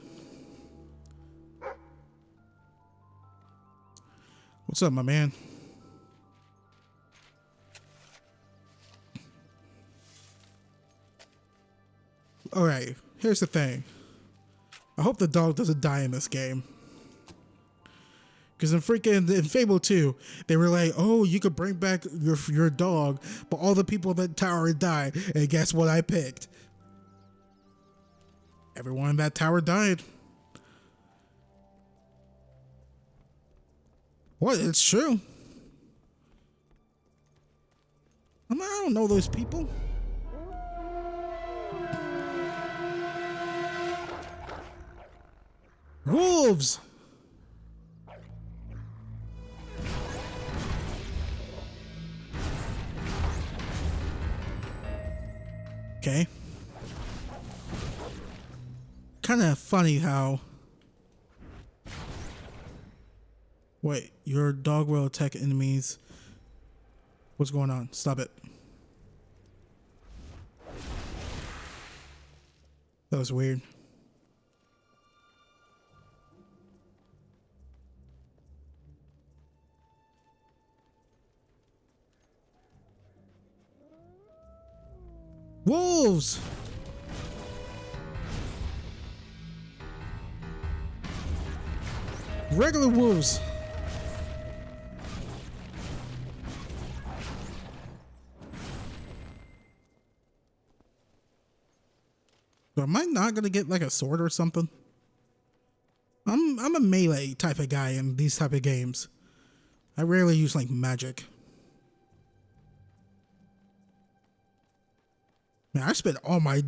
A: What's up, my man? Alright, here's the thing. I hope the dog doesn't die in this game. Because in Fable 2, they were like, oh, you could bring back your dog, but all the people in that tower died. And guess what I picked? Everyone in that tower died. What? It's true. I don't know those people. Wolves! Okay. Kind of funny how... Wait, your dog will attack enemies. What's going on? Stop it. That was weird. Wolves! Regular wolves. So am I not gonna get like a sword or something? I'm a melee type of guy in these type of games. I rarely use like magic. Man, I spent all my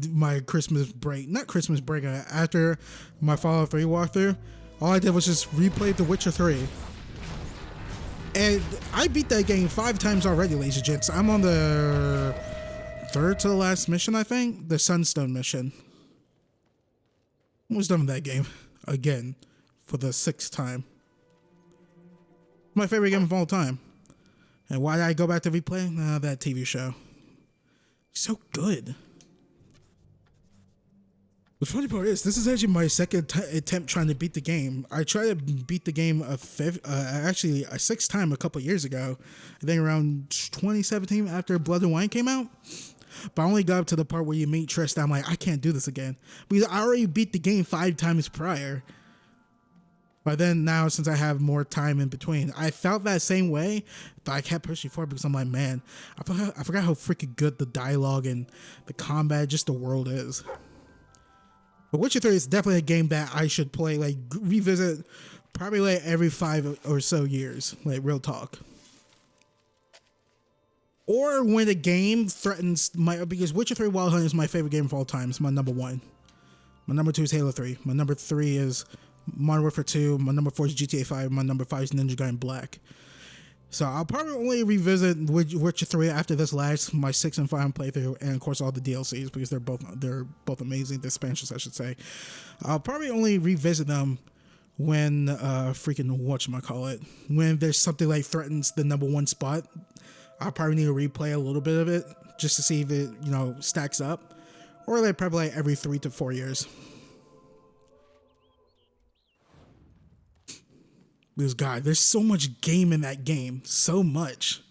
A: Christmas break, not Christmas break, after my Fallout 3 walkthrough, all I did was just replay The Witcher 3. And I beat that game 5 times already, ladies and gents. I'm on the 3rd to the last mission, I think. The Sunstone mission. Almost done with that game. Again. For the 6th time. My favorite game of all time. And why did I go back to replay? That TV show. So good. The funny part is, this is actually my second attempt trying to beat the game. I tried to beat the game actually a 6th time a couple years ago. I think around 2017 after Blood and Wine came out. But I only got up to the part where you meet Tristan. I'm like, I can't do this again. Because I already beat the game 5 times prior. But then now, since I have more time in between, I felt that same way, but I kept pushing forward because I'm like, man, I forgot how freaking good the dialogue and the combat, just the world is. But Witcher 3 is definitely a game that I should play, like revisit probably like every 5 or so years, like real talk. Or when a game threatens because Witcher 3 Wild Hunt is my favorite game of all time. It's my number 1. My number 2 is Halo 3. My number 3 is Modern Warfare 2, my number 4 is GTA 5, my number 5 is Ninja Gaiden Black. So I'll probably only revisit Witcher 3 after this last, my 6 and 5 playthrough, and of course all the DLCs because they're both amazing, the expansions I should say. I'll probably only revisit them when when there's something like threatens the number 1 spot. I'll probably need to replay a little bit of it just to see if it, stacks up. Or like probably like every 3 to 4 years. Because God, there's so much game in that game, so much.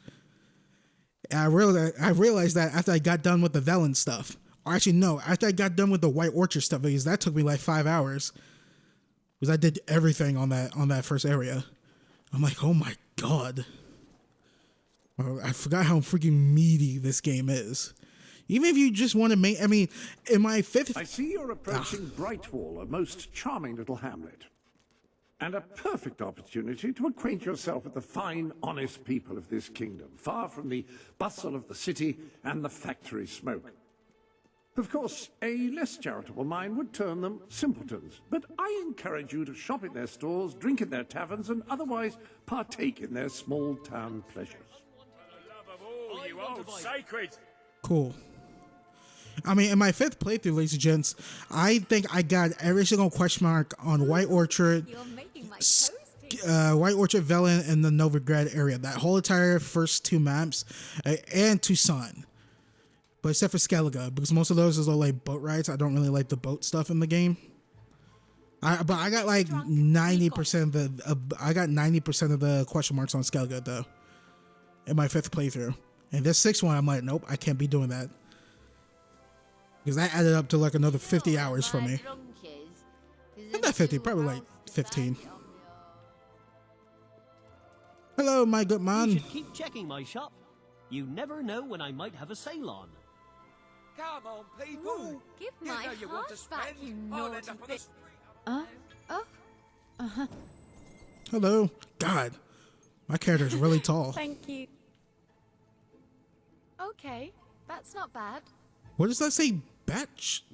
A: And I realized that after I got done with the Velen stuff, or actually no, after I got done with the White Orchard stuff, because that took me like 5 hours, because I did everything on that first area. I'm like, oh my God, I forgot how freaking meaty this game is. Even if you just want to make, in my 5th...
C: I see you're approaching Brightwall, a most charming little hamlet. And a perfect opportunity to acquaint yourself with the fine, honest people of this kingdom, far from the bustle of the city and the factory smoke. Of course, a less charitable mind would term them simpletons, but I encourage you to shop in their stores, drink in their taverns, and otherwise partake in their small-town pleasures.
I: You old sacred!
A: Cool. In my 5th playthrough, ladies and gents, I think I got every single question mark on White Orchard, Velen, and the Novigrad area. That whole entire first 2 maps, and Tucson. But except for Skellige, because most of those is all like boat rides. I don't really like the boat stuff in the game. But I got like 90% I got 90% of the question marks on Skellige though, in my 5th playthrough. And this 6th one, I'm like, nope, I can't be doing that. Because that added up to like another 50 hours for me. Not that 50, probably like 15. Hello, my good man.
G: You should keep checking my shop. You never know when I might have a sale on.
M: Come on, people.
F: Ooh, give
M: You
F: my
M: know you want to
F: heart back,
M: spend.
F: you
M: I'll end
F: naughty
M: up on the
F: bit.
M: street.
A: Hello. God, my character is really tall.
D: Thank you.
F: Okay, that's not bad.
A: What does that say? Batch?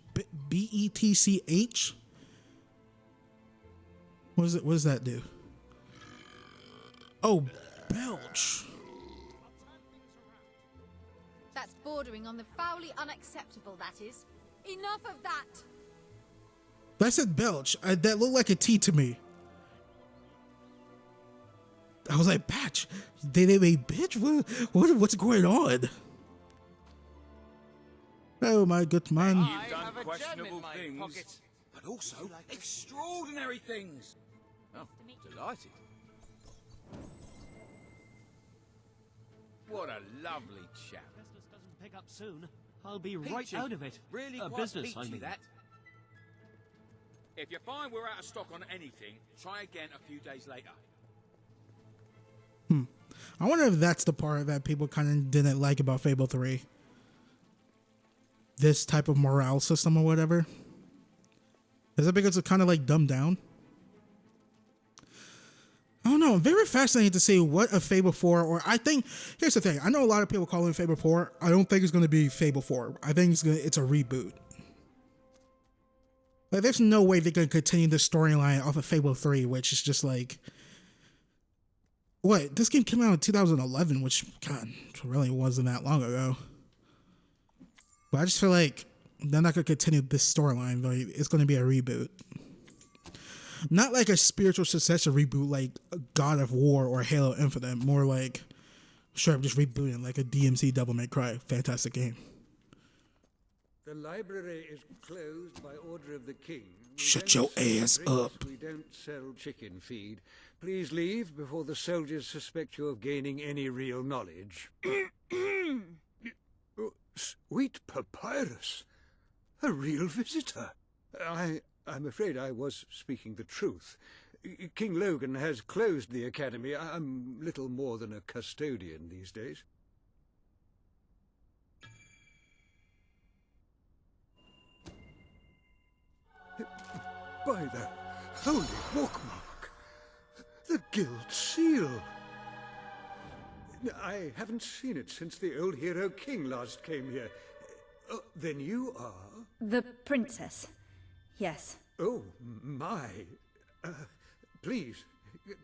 A: B-E-T-C-H? What is it? What does that do? Oh, belch.
F: That's bordering on the foully unacceptable, that is. Enough of that!
A: That said belch. That looked like a T to me. I was like, batch? They made bitch? What's going on? Oh, my good man.
E: You've done questionable things,
M: But also,
E: extraordinary things. Oh, delighted. What a lovely chap.
G: Business doesn't pick up soon. I'll be right
E: Peachy.
G: out of it.
E: Really quite
G: Business, I
E: peachy,
G: mean.
E: that. If you find we're out of stock on anything, try again a few days later.
A: I wonder if that's the part that people kind of didn't like about Fable 3. This type of morale system or whatever. Is it because it's kind of like dumbed down? I don't know. Very fascinating to see what a Fable 4, or I think, here's the thing. I know a lot of people call it Fable 4. I don't think it's going to be Fable 4. I think it's a reboot. Like, there's no way they can continue the storyline off of Fable 3, which is just like, what? This game came out in 2011, which, God, really wasn't that long ago. But I just feel like they're not going to continue this storyline. Like, it's going to be a reboot. Not like a spiritual successor reboot like God of War or Halo Infinite. More like, sure, I'm just rebooting like a DMC Devil May Cry. Fantastic game.
N: The library is closed by order of the king.
A: Shut your ass up.
N: We don't sell chicken feed. Please leave before the soldiers suspect you of gaining any real knowledge. Sweet papyrus. A real visitor. I'm afraid I was speaking the truth. King Logan has closed the academy. I'm little more than a custodian these days. By the holy bookmark, the guild seal. I haven't seen it since the old hero king last came here. Then you are?
D: The princess. Yes.
N: Oh, my. Please,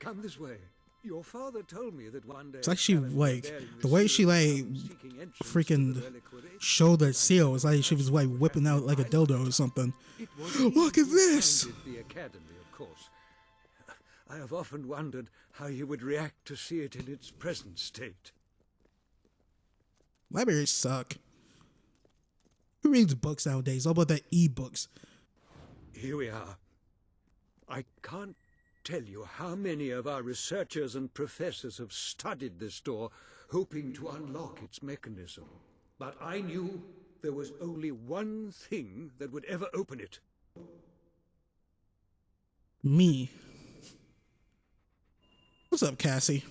N: come this way. Your father told me that one day...
A: It's like she, like, the way she, like, freaking showed the seal was like she was, like, whipping out, like, a dildo or something. Look at this!
N: The academy, of course. I have often wondered how you would react to see it in its present state.
A: Libraries suck. Who reads books nowadays? All about the e-books.
N: Here we are. I can't tell you how many of our researchers and professors have studied this door, hoping to unlock its mechanism. But I knew there was only one thing that would ever open it.
A: Me. What's up, Cassie?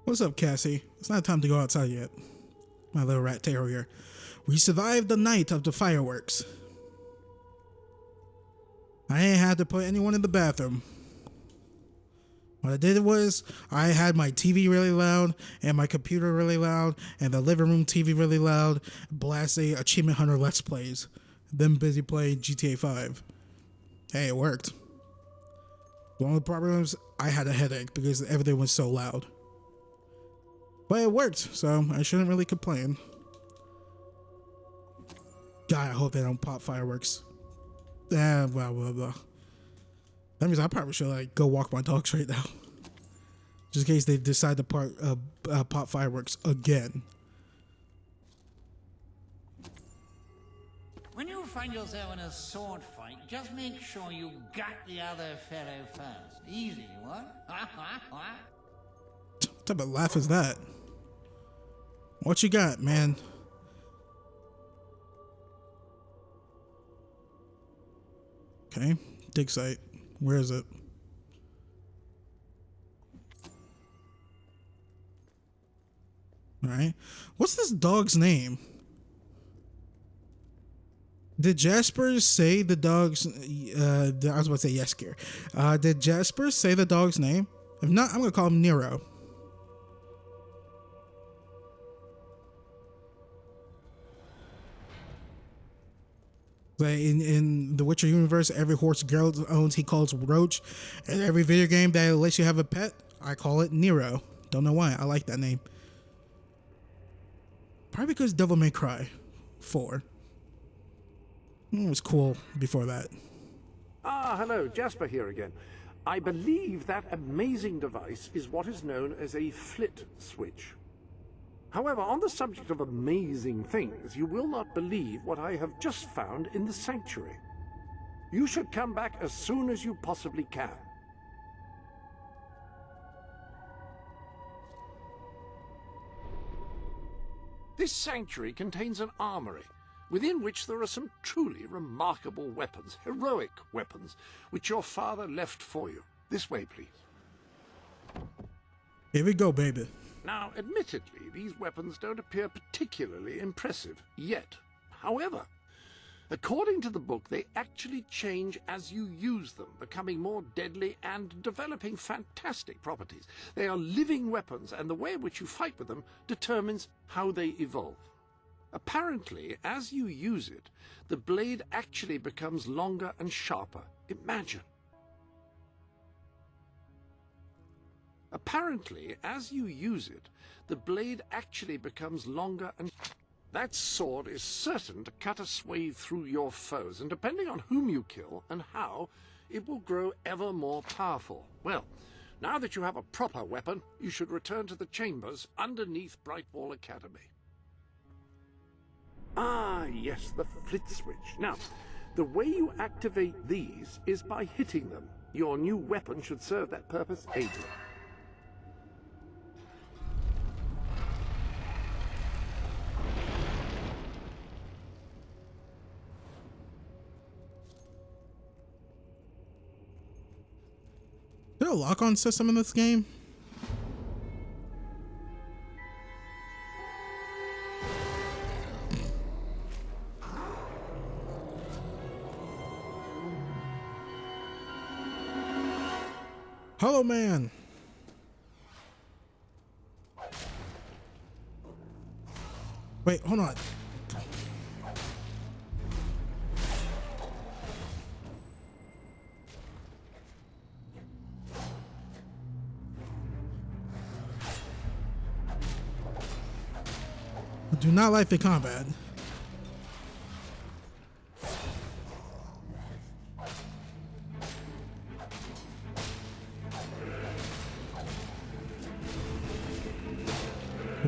A: What's up, Cassie? It's not time to go outside yet. My little rat terrier. We survived the night of the fireworks. I ain't had to put anyone in the bathroom. What I did was, I had my TV really loud, and my computer really loud, and the living room TV really loud, blasting Achievement Hunter Let's Plays. Then busy playing GTA 5. Hey, it worked. The only problem was, I had a headache because everything was so loud. But it worked, so I shouldn't really complain. God, I hope they don't pop fireworks. Blah, blah, blah. That means I probably should like go walk my dogs right now. Just in case they decide to pop fireworks again.
L: When you find yourself in a sword fight, just make sure you gut the other fellow first. Easy, what?
A: What type of laugh is that? What you got, man? Okay, dig site. Where is it? All right. What's this dog's name? Did Jasper say the dog's... I was about to say yes, Gear. Did Jasper say the dog's name? If not, I'm going to call him Nero. In the Witcher universe, every horse Geralt owns, he calls Roach. And every video game that lets you have a pet, I call it Nero. Don't know why. I like that name. Probably because Devil May Cry 4. It was cool before that.
C: Ah, hello, Jasper here again. I believe that amazing device is what is known as a flit switch. However, on the subject of amazing things, you will not believe what I have just found in the sanctuary. You should come back as soon as you possibly can. This sanctuary contains an armory, within which there are some truly remarkable weapons, heroic weapons, which your father left for you. This way, please.
A: Here we go, baby.
C: Now, admittedly, these weapons don't appear particularly impressive yet. However, according to the book, they actually change as you use them, becoming more deadly and developing fantastic properties. They are living weapons, and the way in which you fight with them determines how they evolve. Apparently, as you use it, the blade actually becomes longer and sharper. Imagine. Apparently, as you use it, the blade actually becomes longer and... That sword is certain to cut a swathe through your foes, and depending on whom you kill and how, it will grow ever more powerful. Well, now that you have a proper weapon, you should return to the chambers underneath Brightwall Academy. Ah, yes, the flit switch. Now, the way you activate these is by hitting them. Your new weapon should serve that purpose ably.
A: Is there a lock-on system in this game? Hello, man. Wait, hold on. I do not like the combat.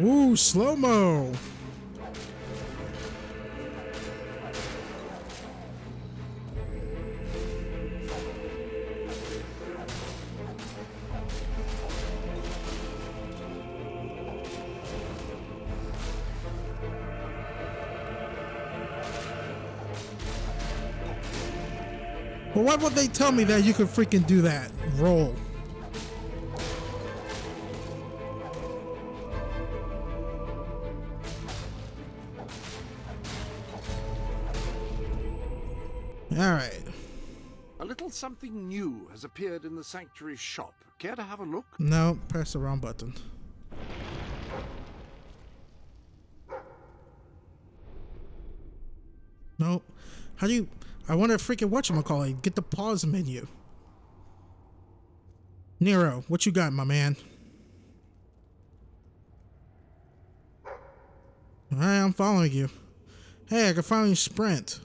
A: Ooh, slow-mo. Well, why would they tell me that you could freaking do that? Roll. All right.
C: A little something new has appeared in the sanctuary shop. Care to have a look?
A: No, press the wrong button. Nope. How do you... I want to freaking whatchamacallit. Get the pause menu. Nero, what you got, my man? Alright, I'm following you. Hey, I can finally sprint.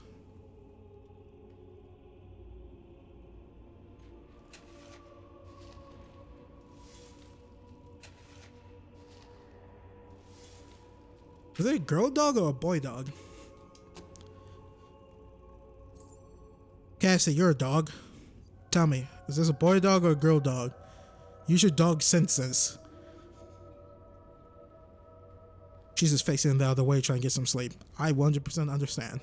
A: Is it a girl dog or a boy dog? Cassie, you're a dog. Tell me, is this a boy dog or a girl dog? Use your dog senses. She's just facing the other way trying to get some sleep. I 100% understand.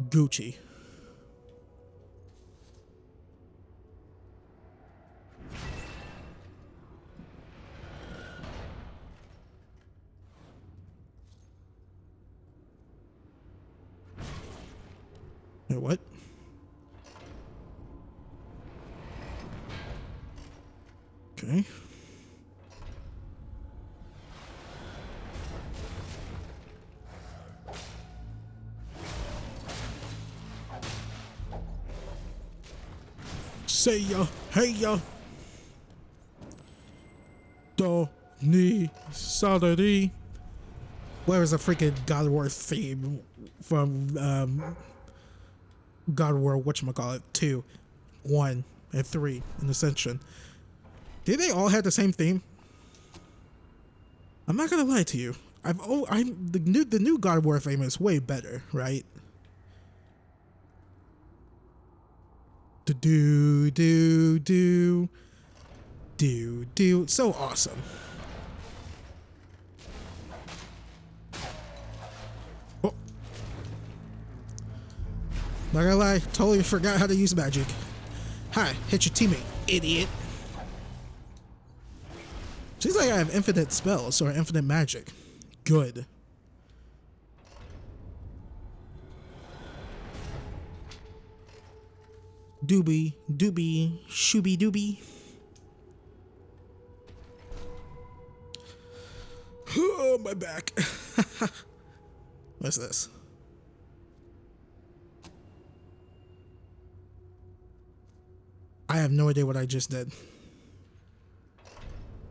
A: Gucci. Wait, what? Okay. Say ya, hey ya. Do, ni, salary. Where is the freaking God of War theme from God of War, whatchamacallit, 2, 1, and 3 in Ascension? Did they all have the same theme? I'm not gonna lie to you. The new God of War theme is way better, right? Do do do do do. So awesome. Oh. Not gonna lie, totally forgot how to use magic. Hi, hit your teammate, idiot. Seems like I have infinite spells or infinite magic. Good. Doobie, doobie, shooby doobie. Oh, my back. What's this? I have no idea what I just did.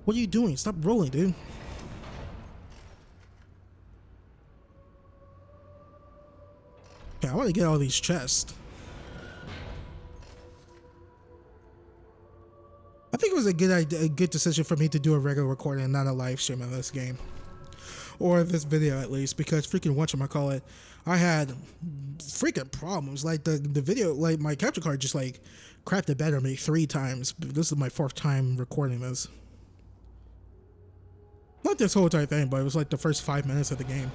A: What are you doing? Stop rolling, dude. Okay, I want to get all these chests. I think it was a good idea, a good decision for me to do a regular recording and not a live stream of this game. Or this video at least, because freaking whatchamacallit, I had freaking problems. Like the video, like my capture card just like crapped the bed on me 3 times. This is my 4th time recording this. Not this whole entire thing, but it was like the first 5 minutes of the game.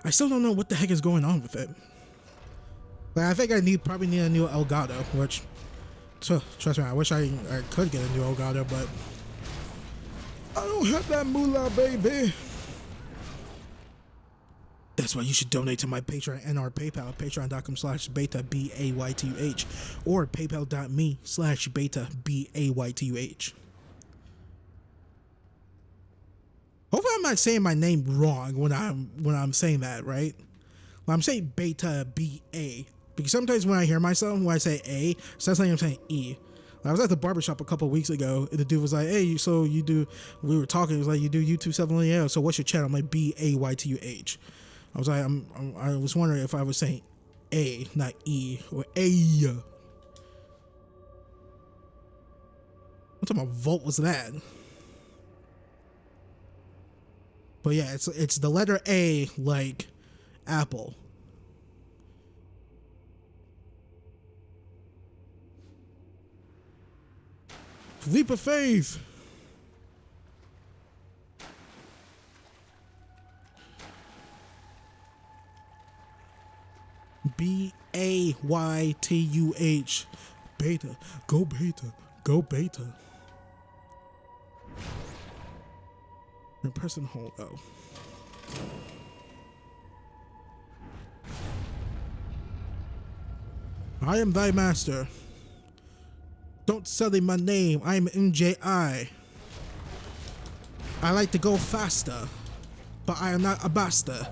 A: I still don't know what the heck is going on with it. Like, I think I probably need a new Elgato, which, trust me, I wish I could get a new Elgato, but I don't have that moolah, baby. That's why you should donate to my Patreon and our PayPal, patreon.com/Baytuh, B-A-Y-T-U-H, or paypal.me/Baytuh, B-A-Y-T-U-H. Hopefully I'm not saying my name wrong when I'm saying that, right? Well, I'm saying Baytuh, B-A, because sometimes when I hear myself, when I say A, it sounds like I'm saying E. I was at the barbershop a couple of weeks ago, and the dude was like, hey, so you do, we were talking, he was like, you do YouTube stuff on the air, so what's your channel? I'm like, B-A-Y-T-U-H. I was like, I was wondering if I was saying A, not E, or A. What type of volt was that? But yeah, it's the letter A, like Apple. Leap of faith. B-A-Y-T-U-H. Baytuh. Go Baytuh. Go Baytuh. And press and hold O. I am thy master. Don't sully my name. I am MJI. I like to go faster, but I am not a bastard.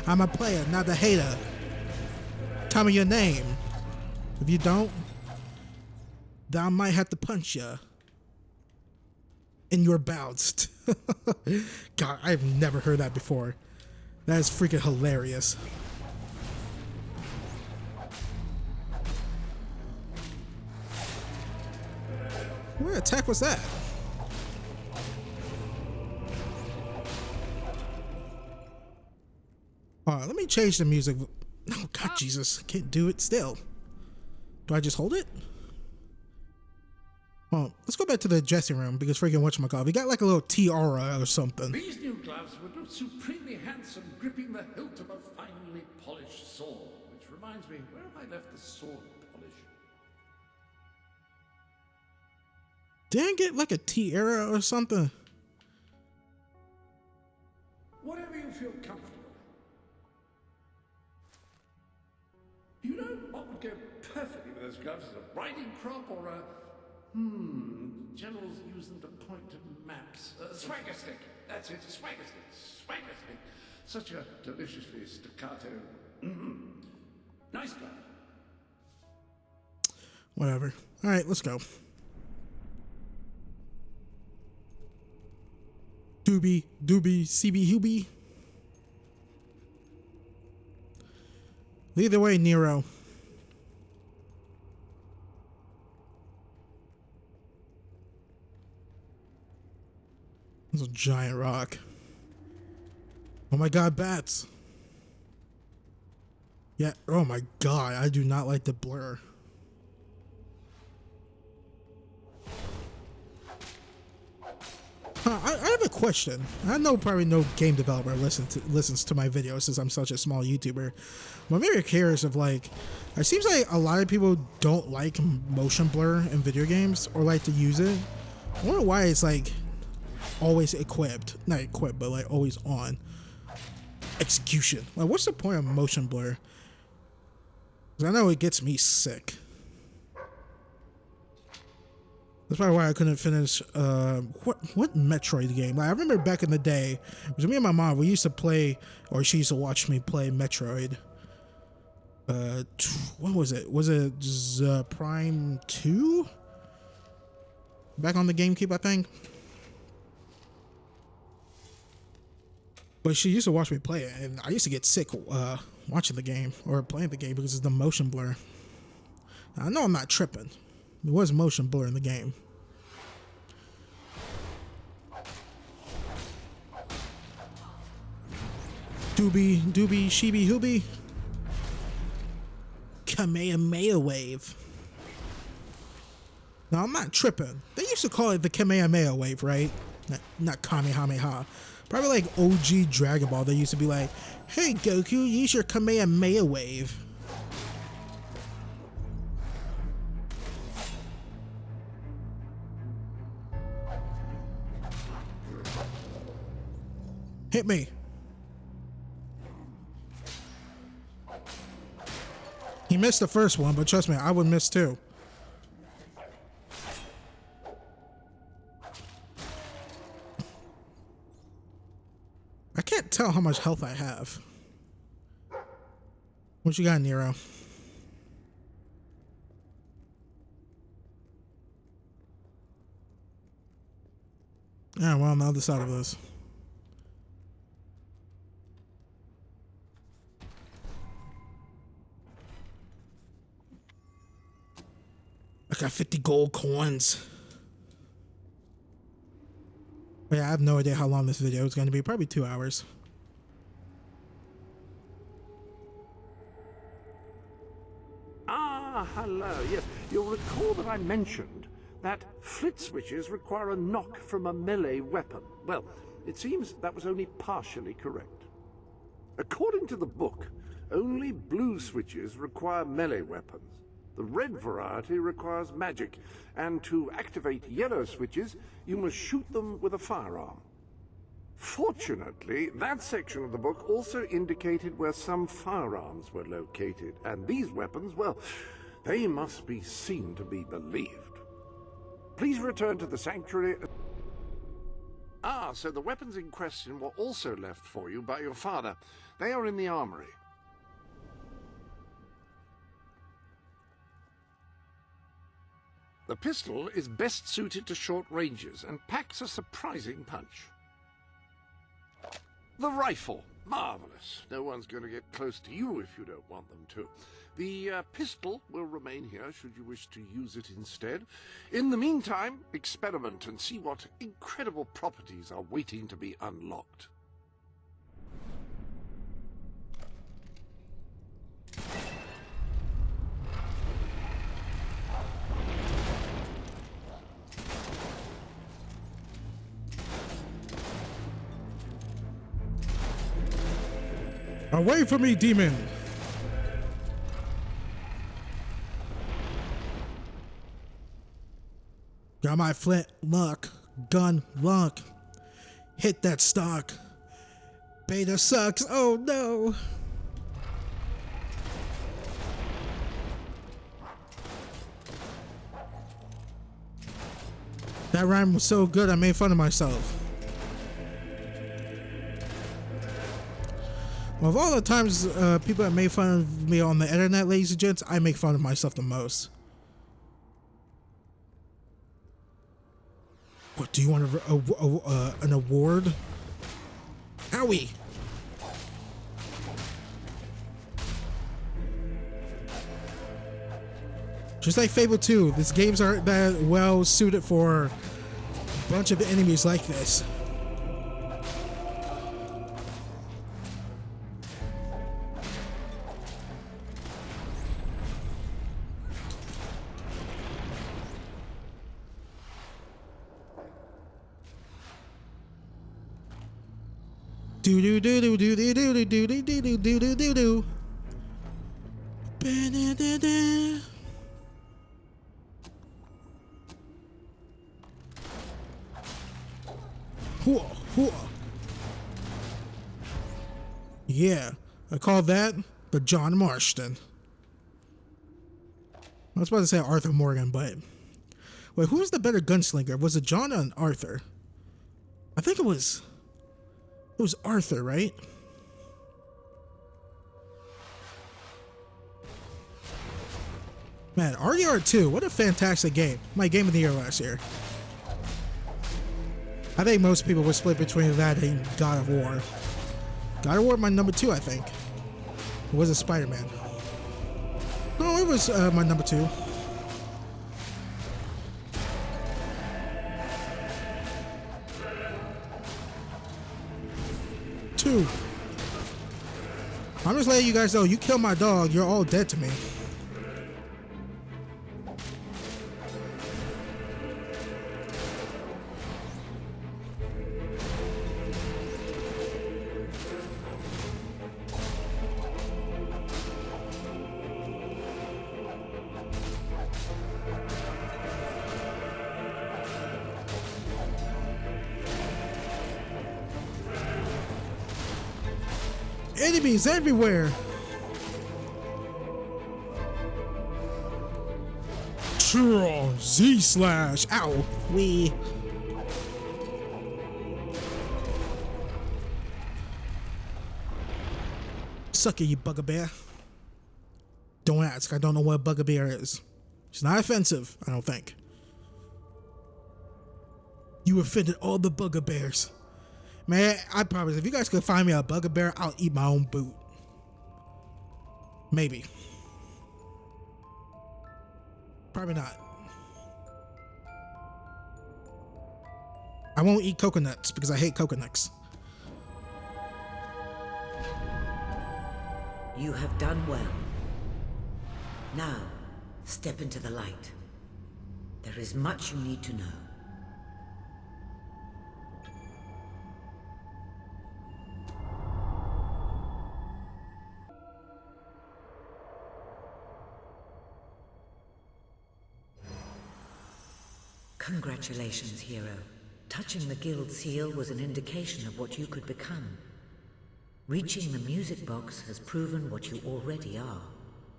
A: I'm a player, not a hater. Tell me your name. If you don't, then I might have to punch you in your bounced. God, I've never heard that before. That is freaking hilarious. What attack was that? Let me change the music. Oh, God, Jesus. Can't do it still. Do I just hold it? Well, let's go back to the dressing room because freaking whatchamacallit. We got like a little tiara or something.
C: These new gloves would look supremely handsome gripping the hilt of a finely polished sword. Which reminds me, where have I left the sword polish?
A: Didn't get like a tiara or something?
C: Whatever you feel comfortable. You know what would go perfectly with those gloves is a riding crop or a... generals use them to point to maps. Swagger stick. That's it, a swagger stick. Swagger stick. Such a deliciously staccato... Nice glove.
A: Whatever. Alright, let's go. Doobie, CB Hubie. Lead the way, Nero. It's a giant rock. Oh my God, bats. Yeah, oh my God, I do not like the blur. I have a question. I know probably no game developer listens to my videos since I'm such a small YouTuber. I'm very curious of like, it seems like a lot of people don't like motion blur in video games or like to use it. I wonder why it's like always equipped. Not equipped, but like always on. Execution. Like what's the point of motion blur? Because I know it gets me sick. That's probably why I couldn't finish, what Metroid game? Like, I remember back in the day, it was me and my mom, we used to play, or she used to watch me play Metroid. What was it? Was it Prime 2? Back on the GameCube, I think. But she used to watch me play it, and I used to get sick watching the game, or playing the game, because it's the motion blur. Now, I know I'm not tripping. There was motion blur in the game. Doobie, sheeby, hoobie. Kamehameha wave. Now, I'm not tripping. They used to call it the Kamehameha wave, right? Not Kamehameha. Probably like OG Dragon Ball. They used to be like, hey, Goku, use your Kamehameha wave. Hit me. He missed the first one, but trust me, I would miss too. I can't tell how much health I have. What you got, Nero? Yeah, well, on the other side of this. I got 50 gold coins. But yeah, I have no idea how long this video is going to be. Probably 2 hours.
C: Ah, hello. Yes, you'll recall that I mentioned that flit switches require a knock from a melee weapon. Well, it seems that was only partially correct. According to the book, only blue switches require melee weapons. The red variety requires magic, and to activate yellow switches, you must shoot them with a firearm. Fortunately, that section of the book also indicated where some firearms were located, and these weapons, well, they must be seen to be believed. Please return to the sanctuary. Ah, so the weapons in question were also left for you by your father. They are in the armory. The pistol is best suited to short ranges and packs a surprising punch. The rifle. Marvelous. No one's going to get close to you if you don't want them to. The pistol will remain here should you wish to use it instead. In the meantime, experiment and see what incredible properties are waiting to be unlocked.
A: Away from me, demon! Got my flint luck, gun luck. Hit that stock. Beta sucks. Oh no. That rhyme was so good I made fun of myself. Well, of all the times people have made fun of me on the internet, ladies and gents, I make fun of myself the most. What, do you want an award? Owie! Just like Fable 2, these games aren't that well suited for a bunch of enemies like this. Do do do do do do do do do do do do do do do. Ba-da-da-da. Hoo, hoo. Yeah, I call that the John Marston. I was about to say Arthur Morgan, but wait, who was the better gunslinger? Was it John or Arthur? I think it was Arthur, right? Man, RDR2, what a fantastic game. My game of the year last year. I think most people would split between that and God of War. God of War, my number 2, I think. Or was it Spider-Man? No, it was my number 2. I'm just letting you guys know, you kill my dog, you're all dead to me. Enemies everywhere. Z slash. Ow. We. Suck it, you bugbear. Don't ask. I don't know what a bugbear is. It's not offensive, I don't think. You offended all the bugbears. Man, I promise, if you guys could find me a bugbear, I'll eat my own boot. Maybe. Probably not. I won't eat coconuts because I hate coconuts.
B: You have done well. Now, step into the light. There is much you need to know. Congratulations, hero. Touching the guild seal was an indication of what you could become. Reaching the music box has proven what you already are.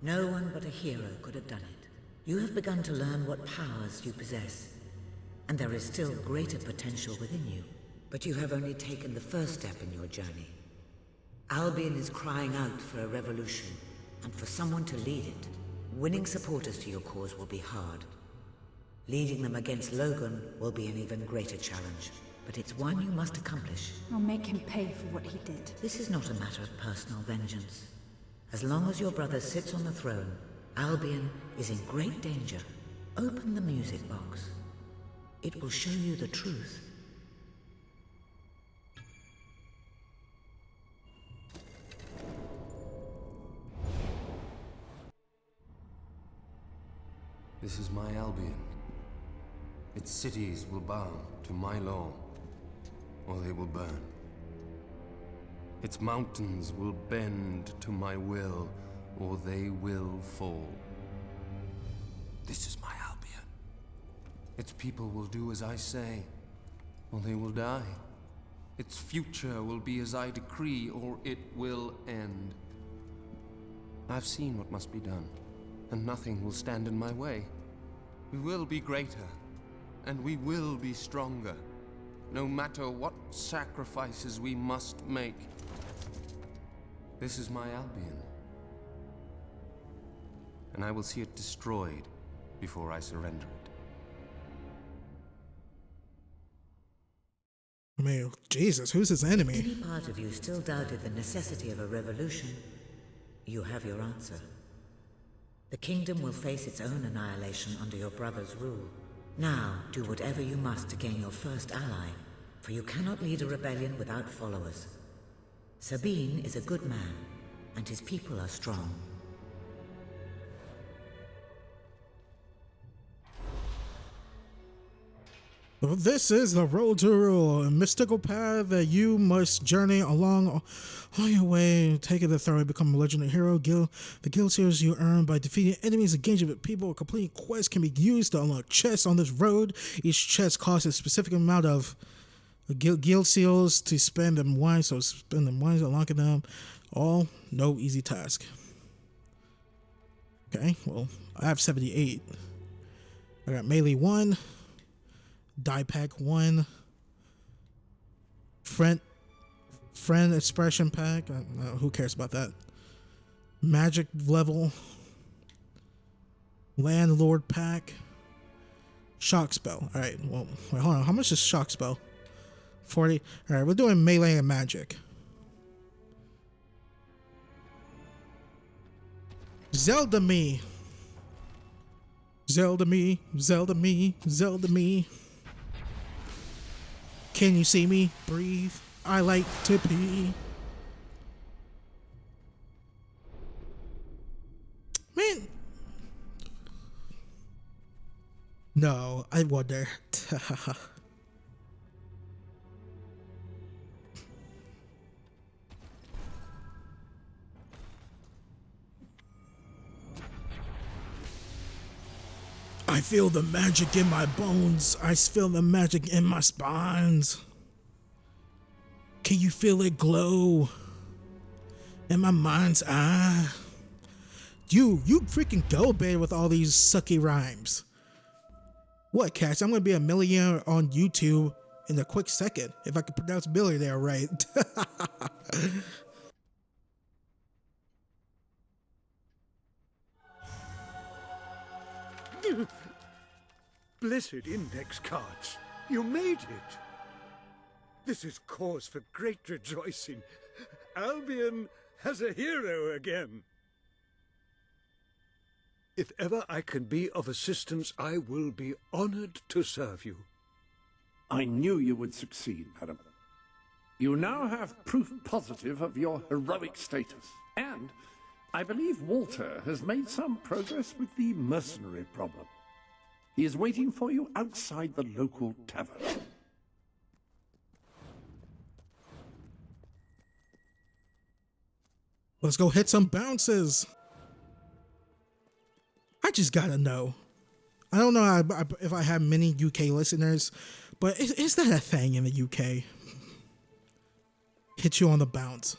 B: No one but a hero could have done it. You have begun to learn what powers you possess, and there is still greater potential within you. But you have only taken the first step in your journey. Albion is crying out for a revolution, and for someone to lead it. Winning supporters to your cause will be hard. Leading them against Logan will be an even greater challenge. but it's one you must accomplish.
D: I'll make him pay for what he did.
B: This is not a matter of personal vengeance. As long as your brother sits on the throne, Albion is in great danger. Open the music box. It will show you the truth.
K: This is my Albion. Its cities will bow to my law, or they will burn. Its mountains will bend to my will, or they will fall. This is my Albion. Its people will do as I say, or they will die. Its future will be as I decree, or it will end. I've seen what must be done, and nothing will stand in my way. We will be greater, and we will be stronger, no matter what sacrifices we must make. This is my Albion, and I will see it destroyed before I surrender it.
A: I mean, Jesus, who's his enemy?
B: Any part of you still doubted the necessity of a revolution? You have your answer. The kingdom will face its own annihilation under your brother's rule. Now, do whatever you must to gain your first ally, for you cannot lead a rebellion without followers. Sabine is a good man, and his people are strong.
A: This is the road to rule, a mystical path that you must journey along on your way, taking the throne, become a legendary hero. The guild seals you earn by defeating enemies, engaging with people, completing quests can be used to unlock chests on this road. Each chest costs a specific amount of guild seals to spend them once, so spend them once, unlocking them. All no easy task. Okay, well, I have 78. I got melee 1. Die pack 1, friend expression pack. Who cares about that? Magic level, landlord pack, shock spell. All right. Well, wait, hold on. How much is shock spell? 40. All right. We're doing melee and magic. Zelda me. Zelda me. Zelda me. Zelda me. Can you see me? Breathe. I like to pee. Man. No, I wonder. I feel the magic in my bones. I feel the magic in my spines. Can you feel it glow in my mind's eye? You freaking go, babe, with all these sucky rhymes. What, Cash? I'm gonna be a millionaire on YouTube in a quick second if I can pronounce millionaire right.
N: Blessed index cards. You made it. This is cause for great rejoicing. Albion has a hero again. If ever I can be of assistance, I will be honored to serve you.
C: I knew you would succeed, madam. You now have proof positive of your heroic status, and I believe Walter has made some progress with the mercenary problem. He is waiting for you outside the local tavern.
A: Let's go hit some bounces. I just gotta know. I don't know if I have many UK listeners, but is that a thing in the UK? Hit you on the bounce.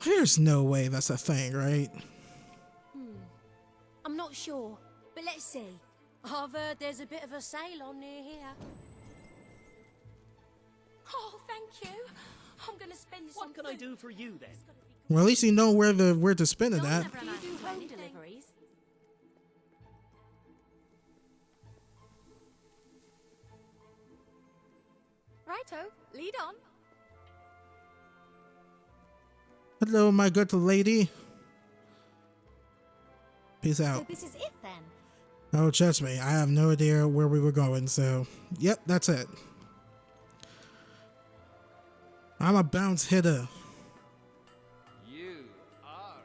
A: There's no way that's a thing, right?
F: I'm not sure, but let's see. I've heard there's a bit of a sale on near here. Oh, thank you. I'm gonna spend
G: What can I do for you then?
A: Well, at least you know where to spend it at.
F: Do you do home deliveries? Righto, lead on.
A: Hello, my good lady. Peace out.
F: So this is it then?
A: Oh, trust me, I have no idea where we were going, so yep, that's it. I'm a bounce hitter.
E: You aren't.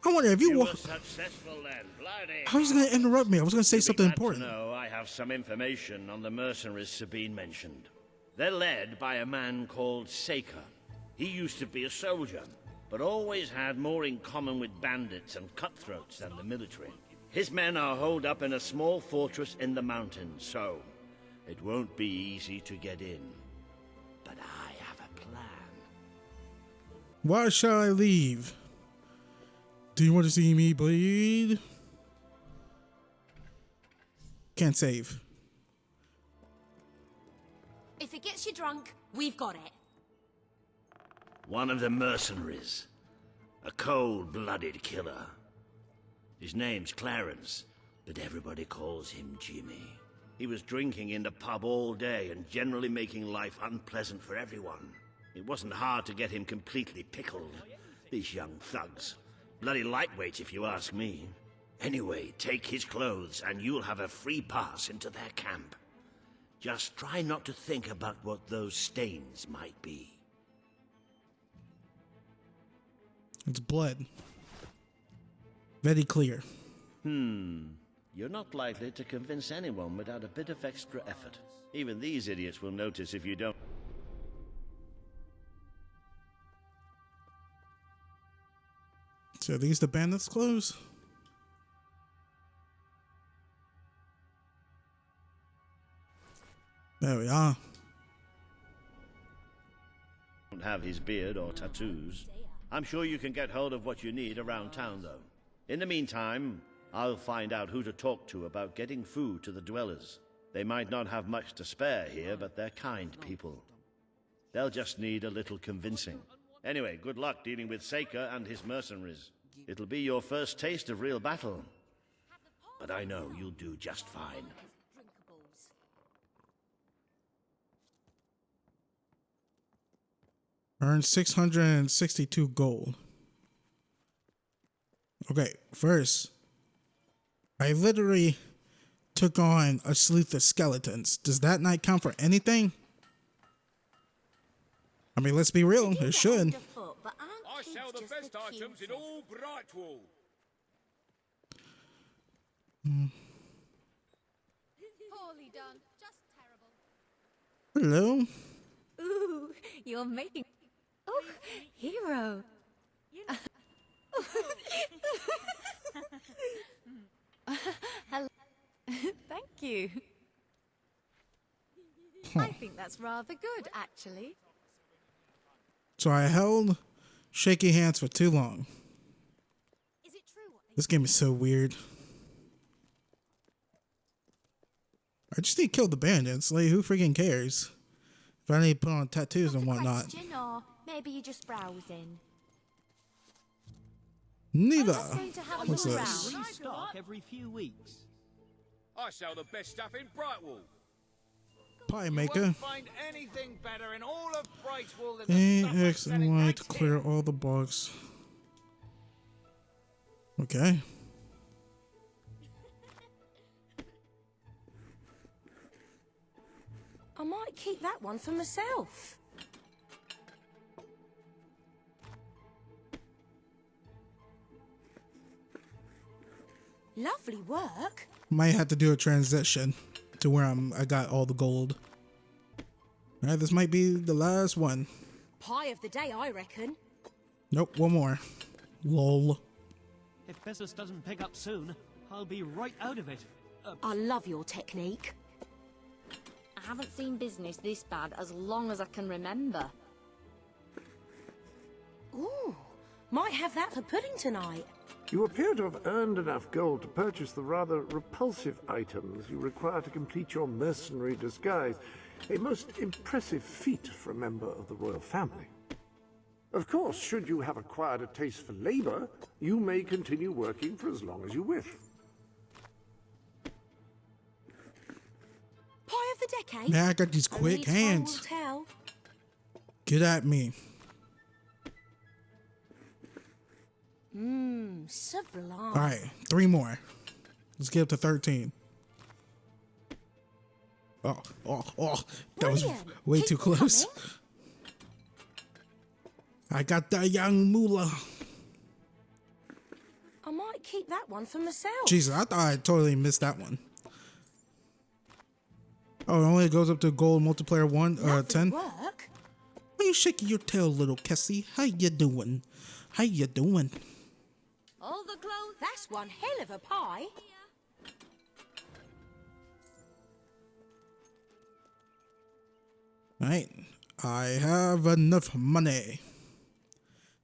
A: I wonder if you
I: You
A: were
I: were successful then, bloody.
A: I was going to interrupt me. I was going to say
I: You'll be
A: something
I: glad to
A: important.
I: know I have some information on the mercenaries Sabine mentioned. They're led by a man called Saker. He used to be a soldier, but always had more in common with bandits and cutthroats than the military. His men are holed up in a small fortress in the mountains, so it won't be easy to get in. But I have a plan.
A: Why shall I leave? Do you want to see me bleed? Can't save.
F: If it gets you drunk, we've got it.
I: One of the mercenaries. A cold-blooded killer. His name's Clarence, but everybody calls him Jimmy. He was drinking in the pub all day and generally making life unpleasant for everyone. It wasn't hard to get him completely pickled. These young thugs. Bloody lightweights if you ask me. Anyway, take his clothes and you'll have a free pass into their camp. Just try not to think about what those stains might be.
A: It's blood. Very clear.
I: You're not likely to convince anyone without a bit of extra effort. Even these idiots will notice if you don't.
A: So are these the bandits' clothes? There we are.
I: Don't have his beard or tattoos. I'm sure you can get hold of what you need around town, though. In the meantime, I'll find out who to talk to about getting food to the dwellers. They might not have much to spare here, but they're kind people. They'll just need a little convincing. Anyway, good luck dealing with Saker and his mercenaries. It'll be your first taste of real battle. But I know you'll do just fine.
A: Earned 662 gold. Okay, first, I literally took on a sleuth of skeletons. Does that not count for anything? I mean, let's be real, it should.
O: I sell the best items in all Brightwall.
F: Poorly done. Just terrible.
A: Hello?
F: Ooh, you're making... Oh, hero. Hello. Thank you. I think that's rather good, actually.
A: So I held shaky hands for too long.
F: Is it true?
A: This game is so weird. I just need to kill the bandits. Like, who freaking cares? If I need to put on tattoos and whatnot.
F: Question, or maybe you're just browsing.
A: Neither.
F: What's
A: this?
G: Stock every few weeks.
O: I sell the best stuff in Brightwall.
A: Pie
O: You
A: maker.
O: won't find anything better in all of Brightwall than the
A: A,
O: stuff I'm
A: X, and
O: selling
A: Y
O: right
A: to clear all the bugs. Okay.
P: I might keep that one for myself. Lovely work.
A: Might have to do a transition to where I got all the gold. Alright, this might be the last one.
P: Pie of the day, I reckon.
A: Nope, one more. Lol.
G: If business doesn't pick up soon, I'll be right out of it.
P: I love your technique.
F: I haven't seen business this bad as long as I can remember.
P: Ooh, might have that for pudding tonight.
C: You appear to have earned enough gold to purchase the rather repulsive items you require to complete your mercenary disguise. A most impressive feat for a member of the royal family. Of course, should you have acquired a taste for labor, you may continue working for as long as you wish.
P: decade.
A: Man, I got these
P: Only
A: quick
P: time
A: hands.
P: will tell.
A: Get at me.
P: Sublime.
A: All right, 3 more. Let's get up to 13. Oh, that was
P: Brilliant.
A: way
P: Keep
A: too
P: them
A: close.
P: coming.
A: I got that young moolah.
P: I might keep that one for myself.
A: Jesus, I thought I totally missed that one. Oh, it only goes up to gold multiplayer 10.
P: Work.
A: Why you shaking your tail, little Cassie? How you doing? How you doing?
P: All the clothes. That's one hell of a pie.
A: Right, I have enough money.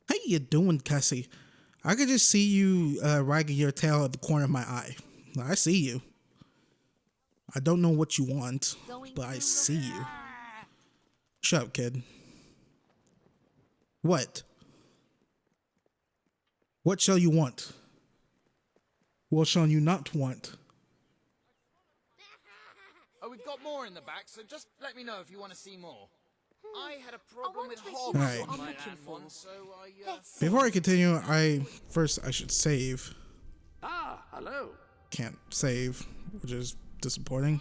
A: How you doing, Cassie? I could just see you wagging your tail at the corner of my eye. I see you. I don't know what you want, but I see you. Shut up, kid. What? What shall you want? What shall you not want?
Q: Oh, we've got more in the back, so just let me know if you want to see more. I had a problem with hogs
A: Alright.
Q: on my land once, so I,
A: Before I continue, I should save.
C: Ah, hello.
A: Can't save, which is disappointing.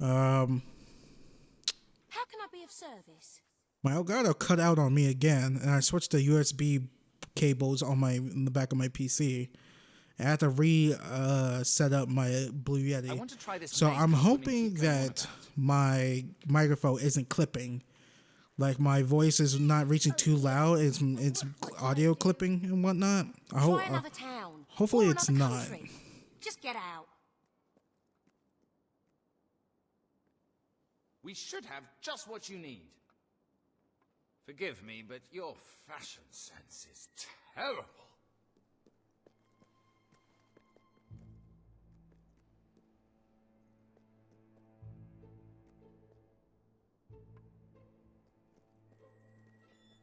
A: My
P: How can I be of service?
A: Elgato cut out on me again, and I switched to USB cables on in the back of my PC. I had to set up my Blue Yeti.
Q: I want to try this
A: So
Q: main
A: I'm
Q: component
A: hoping
Q: keep going on
A: that my microphone isn't clipping. Like my voice is not reaching too loud. It's audio clipping and whatnot. I hope.
P: Try another town.
A: Hopefully
P: or
A: it's
P: another
A: not.
P: country. Just get out.
Q: we should have just what you need. Forgive me, but your fashion sense is terrible.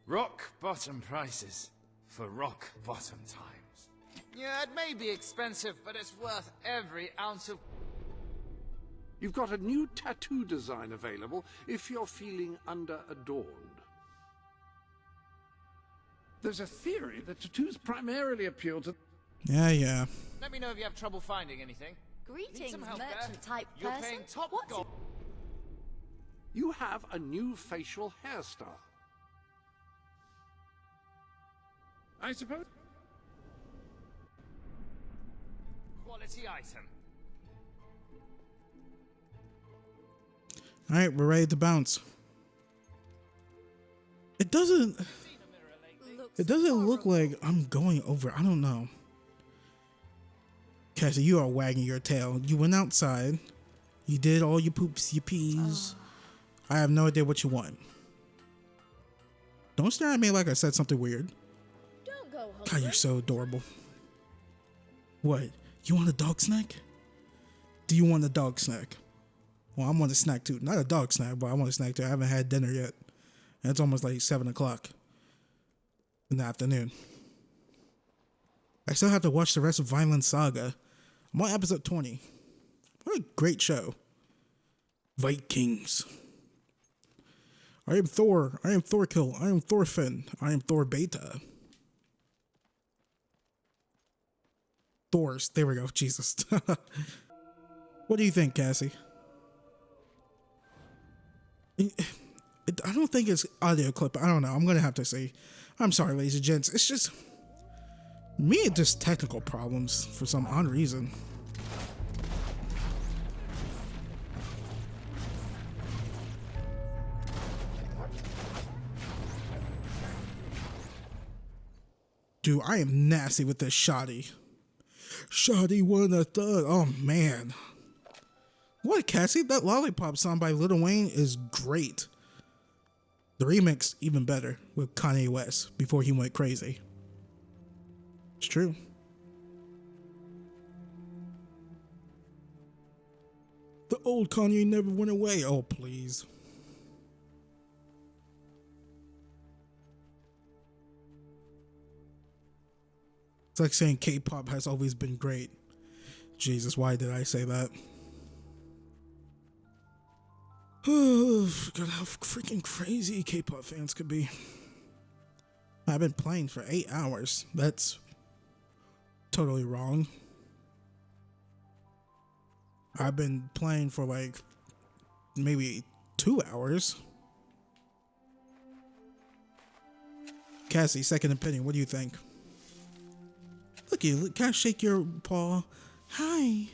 Q: Rock bottom prices for rock bottom times. Yeah, it may be expensive, but it's worth every ounce of...
C: You've got a new tattoo design available if you're feeling under-adorned. There's a theory that tattoos primarily appeal to...
A: Yeah.
Q: Let me know if you have trouble finding anything. Need
F: Greetings,
Q: some help
F: merchant
Q: there?
F: type
Q: You're
F: person.
Q: paying top
F: What's
Q: gold.
C: You have a new facial hairstyle. I suppose...
Q: Quality item.
A: All right, we're ready to bounce. It doesn't look like I'm going over. I don't know. Cassie, you are wagging your tail. You went outside. You did all your poops, your peas. I have no idea what you want. Don't stare at me like I said something weird.
F: Don't go
A: God, you're so adorable. What? You want a dog snack? Do you want a dog snack? Well, I want a snack too. Not a dog snack, but I want a snack too. I haven't had dinner yet. And it's almost like 7 o'clock in the afternoon. I still have to watch the rest of Violent Saga. I'm on episode 20. What a great show. Vikings. I am Thor. I am Thorkill. I am Thorfinn. I am Thor Baytuh. Thors. There we go. Jesus. What do you think, Cassie? I don't think it's audio clip. I don't know. I'm going to have to see. I'm sorry, ladies and gents. It's just... me, it's just technical problems for some odd reason. Dude, I am nasty with this shoddy. Shoddy one a thug. Oh, man. What, Cassie? That Lollipop song by Lil Wayne is great. The remix, even better, with Kanye West, before he went crazy. It's true. The old Kanye never went away. Oh, please. It's like saying K-pop has always been great. Jesus, why did I say that? Forgot how freaking crazy K-pop fans could be. I've been playing for 8 hours. That's totally wrong. I've been playing for like maybe 2 hours. Cassie, second opinion, what do you think? Look, can I shake your paw? Hi.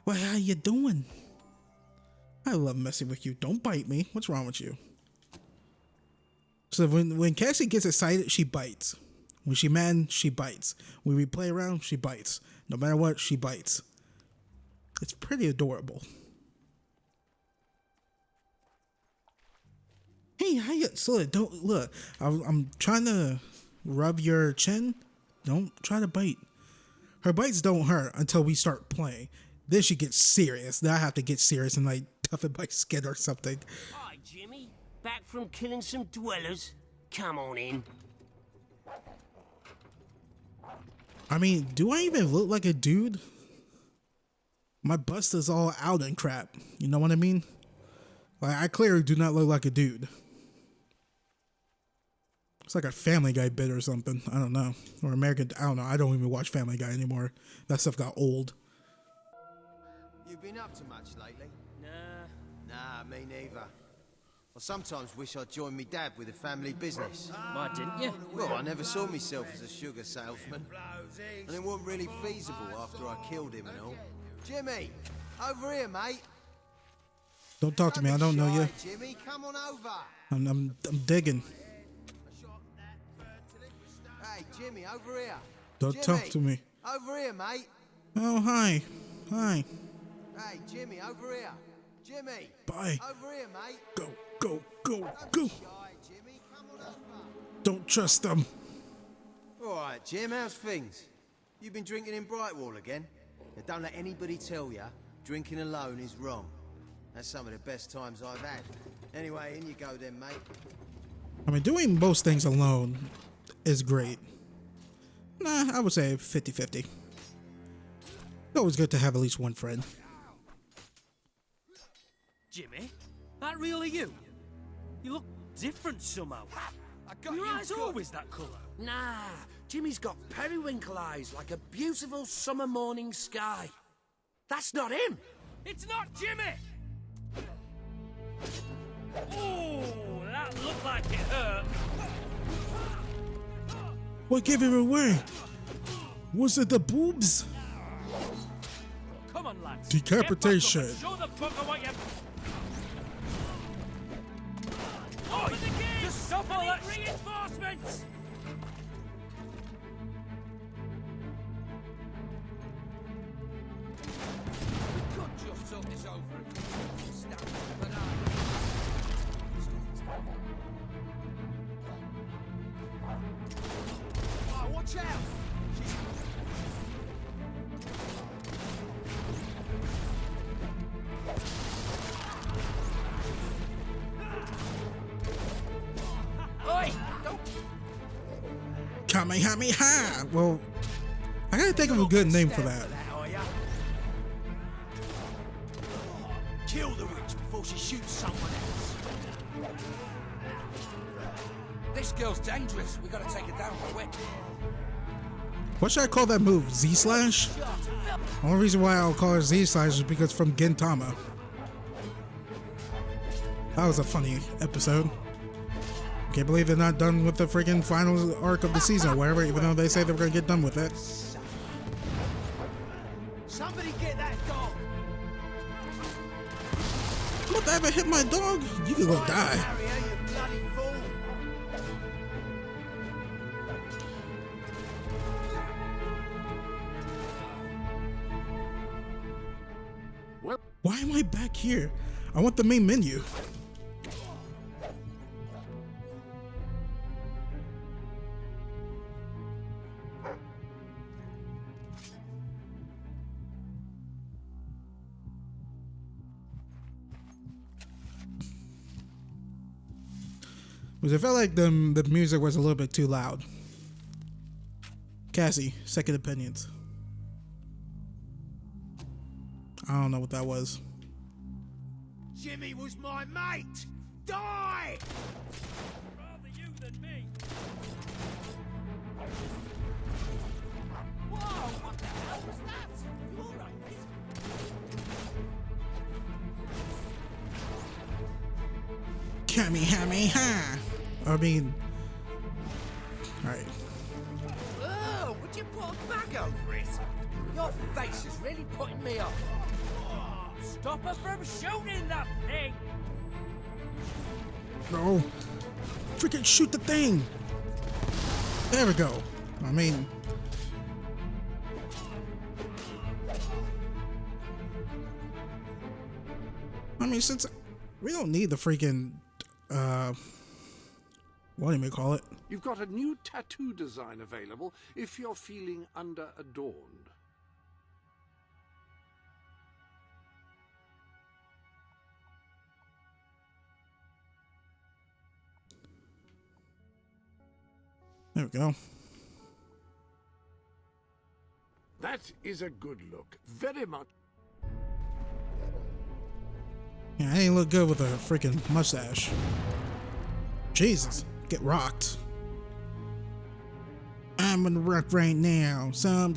A: Well, how you doing? I love messing with you. Don't bite me. What's wrong with you? So when Cassie gets excited, she bites. When she mad, she bites. When we play around, she bites. No matter what, she bites. It's pretty adorable. Hey, how you? So don't look. I'm trying to rub your chin. Don't try to bite. Her bites don't hurt until we start playing. Then she gets serious. Then I have to get serious and like toughen my skin or something.
R: Hi, Jimmy. Back from killing some dwellers. Come on in.
A: I mean, do I even look like a dude? My bust is all out and crap. You know what I mean? Like, I clearly do not look like a dude. It's like a Family Guy bit or something. I don't know. Or American, I don't know. I don't even watch Family Guy anymore. That stuff got old.
S: You been up to much lately? Nah, me neither. I sometimes wish I'd joined me dad with a family business.
R: Why didn't you?
S: Well, I never saw myself as a sugar salesman. And it wasn't really feasible after I killed him and all. Jimmy, over here, mate.
A: Don't talk to me. I don't know you.
S: Jimmy, come on over.
A: I'm digging.
S: Hey, Jimmy, over here.
A: Don't talk to me.
S: Over here, mate.
A: Oh, hi. Hi.
S: Hey, Jimmy, over here. Jimmy.
A: Bye.
S: Over here, mate.
A: Go, go, go, go. Don't trust them.
S: All right, Jim, how's things? You been drinking in Brightwall again? Now, don't let anybody tell you drinking alone is wrong. That's some of the best times I've had. Anyway, in you go then, mate.
A: I mean, doing most things alone is great. Nah, I would say 50-50. It's always good to have at least one friend.
G: Jimmy, that really you? You look different somehow. Your eyes are always that colour.
R: Nah, Jimmy's got periwinkle eyes like a beautiful summer morning sky. That's not him.
G: It's not Jimmy! Oh, that looked like it hurt.
A: What gave it away? Was it the boobs?
G: Come on, lads.
A: Decapitation.
G: Show the fucker what you... Oh, just stop all that reinforcements!
Q: We could just talk this over and stand but oh, watch out!
R: Oi! Don't...
A: Kamehameha! Well, I gotta think of a good name for that.
Q: Kill the witch before she shoots someone else.
R: This girl's dangerous. We gotta take her down quick.
A: What should I call that move? Z-slash? The only reason why I'll call it Z-slash is because from Gintama. That was a funny episode. Can't believe they're not done with the friggin' final arc of the season or whatever, even though they say they're gonna get done with it.
Q: Somebody get that dog!
A: What, that ever hit my dog? You can go die.
Q: Harrier, you bloody fool!
A: Why am I back here? I want the main menu. Because I felt like the music was a little bit too loud. Cassie, second opinions. I don't know what that was.
R: Jimmy was my mate! Die!
O: Rather you than me.
R: Whoa, what the hell was that? You alright, mate?
A: Kamehameha! I mean... Alright.
R: Oh, would you put a bag over it? Your face is really putting me off.
O: Stop her from shooting that thing!
A: No. Freaking shoot the thing! There we go. I mean... since we don't need the freaking, what do you call it?
C: You've got a new tattoo design available if you're feeling under-adorned.
A: There we go.
C: That is a good look. Very much.
A: Yeah, I ain't look good with a freaking mustache. Jesus, get rocked. I'm gonna rock right now. Something.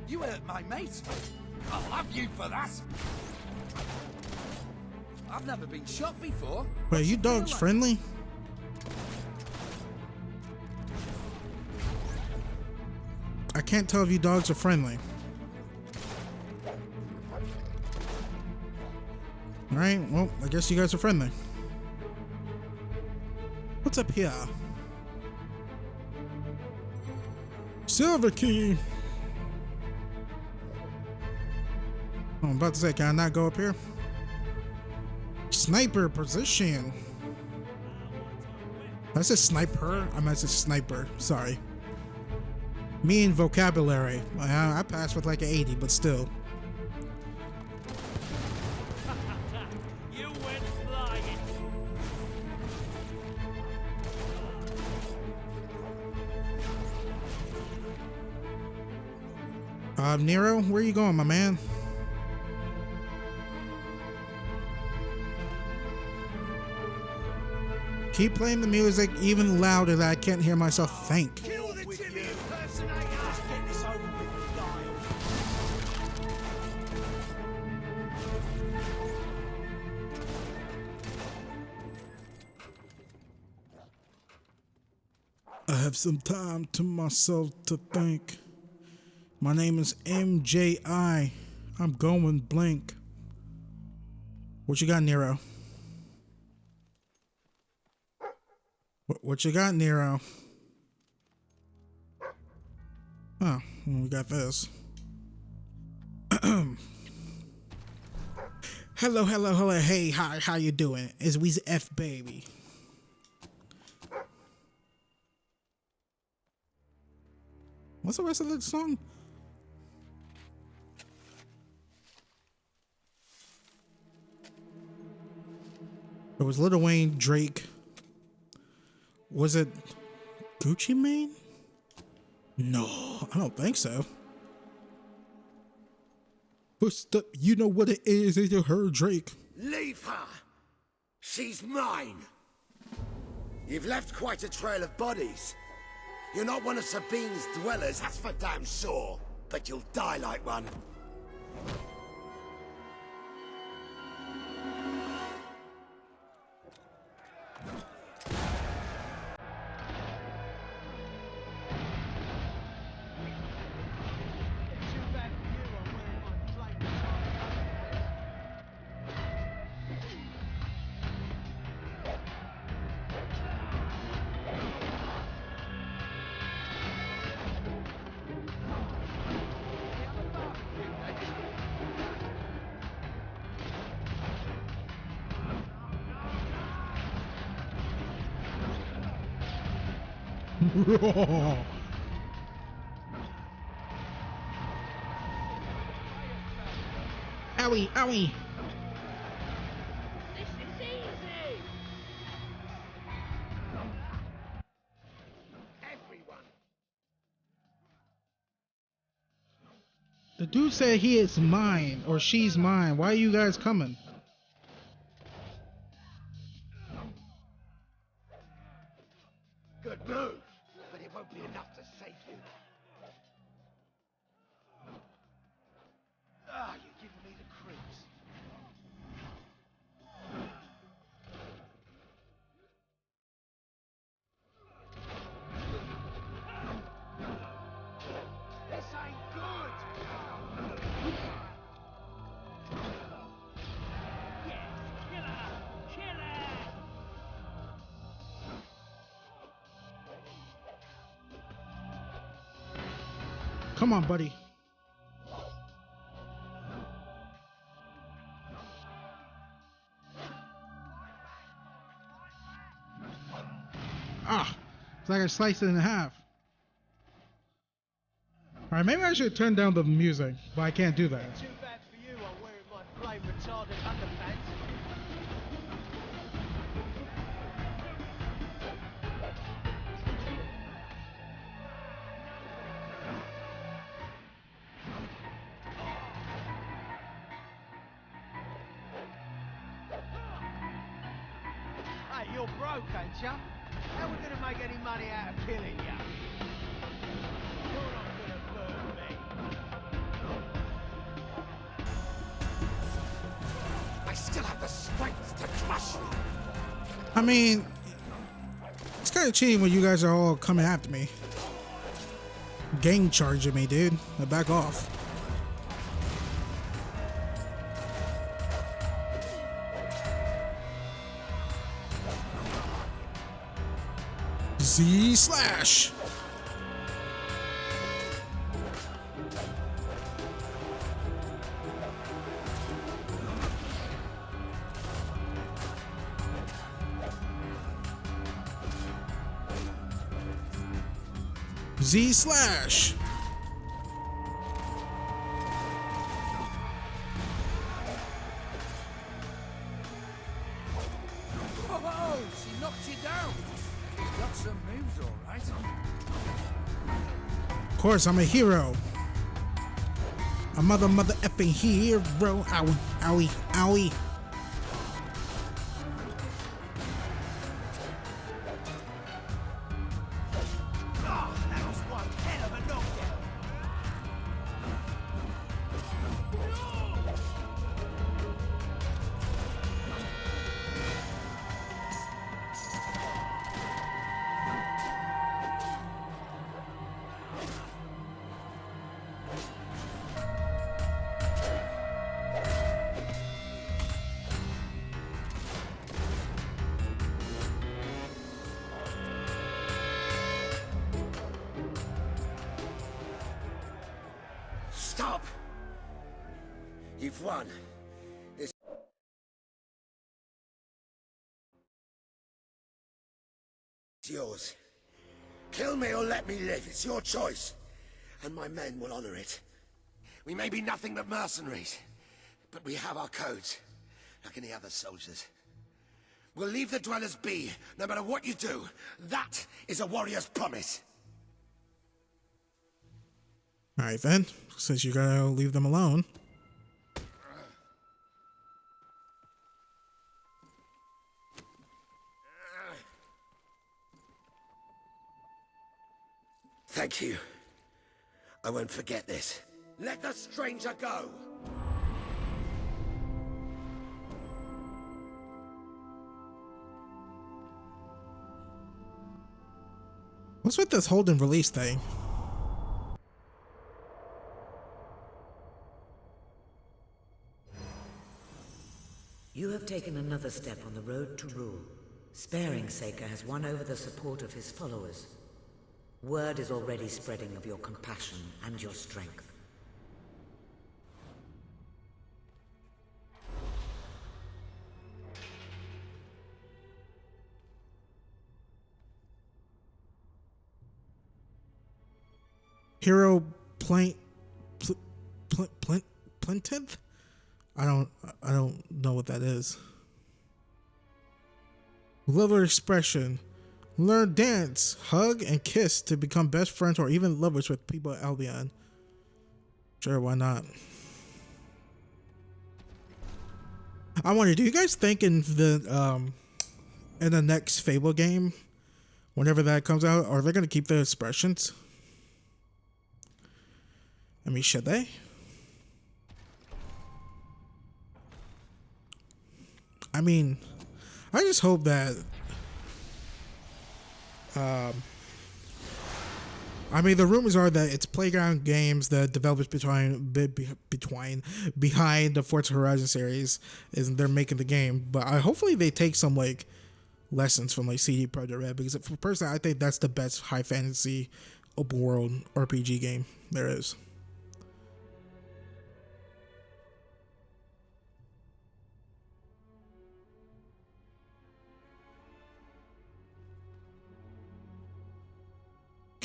R: You hurt my mate. I'll have you for that. I've never been shot before.
A: Wait, you dogs friendly? I can't tell if you dogs are friendly. Alright, well, I guess you guys are friendly. What's up here? Silver key! Oh, I'm about to say, can I not go up here? Sniper position. I said sniper. I meant to sniper. Sorry. Me and vocabulary. I passed with like an 80, but still.
O: You went flying.
A: Nero, where you going, my man? Keep playing the music even louder that I can't hear myself think.
R: Kill the Jimmy impersonator! Get this over with, Dial.
A: I have some time to myself to think. My name is MJI. I'm going blank. What you got, Nero? What you got, Nero? Oh, well, we got this. Hello, hey, hi, how you doing? It's Weezy F baby. What's the rest of the song? It was Lil Wayne, Drake. Was it Gucci Mane? No, I don't think so. First up, you know what it is, you heard Drake.
R: Leave her! She's mine! You've left quite a trail of bodies. You're not one of Sabine's dwellers, that's for damn sure. But you'll die like one.
A: Owie, owie.
T: This is
A: The dude said he is mine, or she's mine. Why are you guys coming?
R: Good move, but it won't be enough to save you. Ah, you're giving me the creeps. This ain't good! Yes, killer! Killer!
A: Come on, buddy. Ah, it's like I sliced it in half. Alright, maybe I should turn down the music, but I can't do that.
S: Too bad for you, I'm wearing my flame retardant underpants. Hey, you're broke, ain't ya? How are we gonna make any money out of killing ya? You're not gonna burn me.
R: I still have the strength to crush you.
A: I mean, it's kind of cheating when you guys are all coming after me. Gang charging me, dude. Now back off. Z slash. Z slash.
Q: Oh, she knocked you down. You got some moves, all right.
A: Of course, I'm a hero. A mother effing hero. Owie, owie, owie.
R: Stop! You've won. It's yours. Kill me or let me live. It's your choice. And my men will honor it. We may be nothing but mercenaries, but we have our codes, like any other soldiers. We'll leave the dwellers be, no matter what you do. That is a warrior's promise.
A: Alright then, since you gotta leave them alone.
R: Thank you. I won't forget this. Let the stranger go!
A: What's with this hold and release thing?
B: You have taken another step on the road to rule. Sparing Saker has won over the support of his followers. Word is already spreading of your compassion and your strength.
A: Hero Plinth? I don't know what that is. Lover expression. Learn dance, hug, and kiss to become best friends or even lovers with people at Albion. Sure, why not? I wonder, do you guys think in the next Fable game, whenever that comes out, are they gonna keep the expressions? I mean, should they? I mean, I just hope that I mean, the rumors are that it's Playground Games, the developers behind the Forza Horizon series, is they're making the game. But hopefully they take some like lessons from like CD Projekt Red, because for personally, I think that's the best high fantasy open world RPG game there is.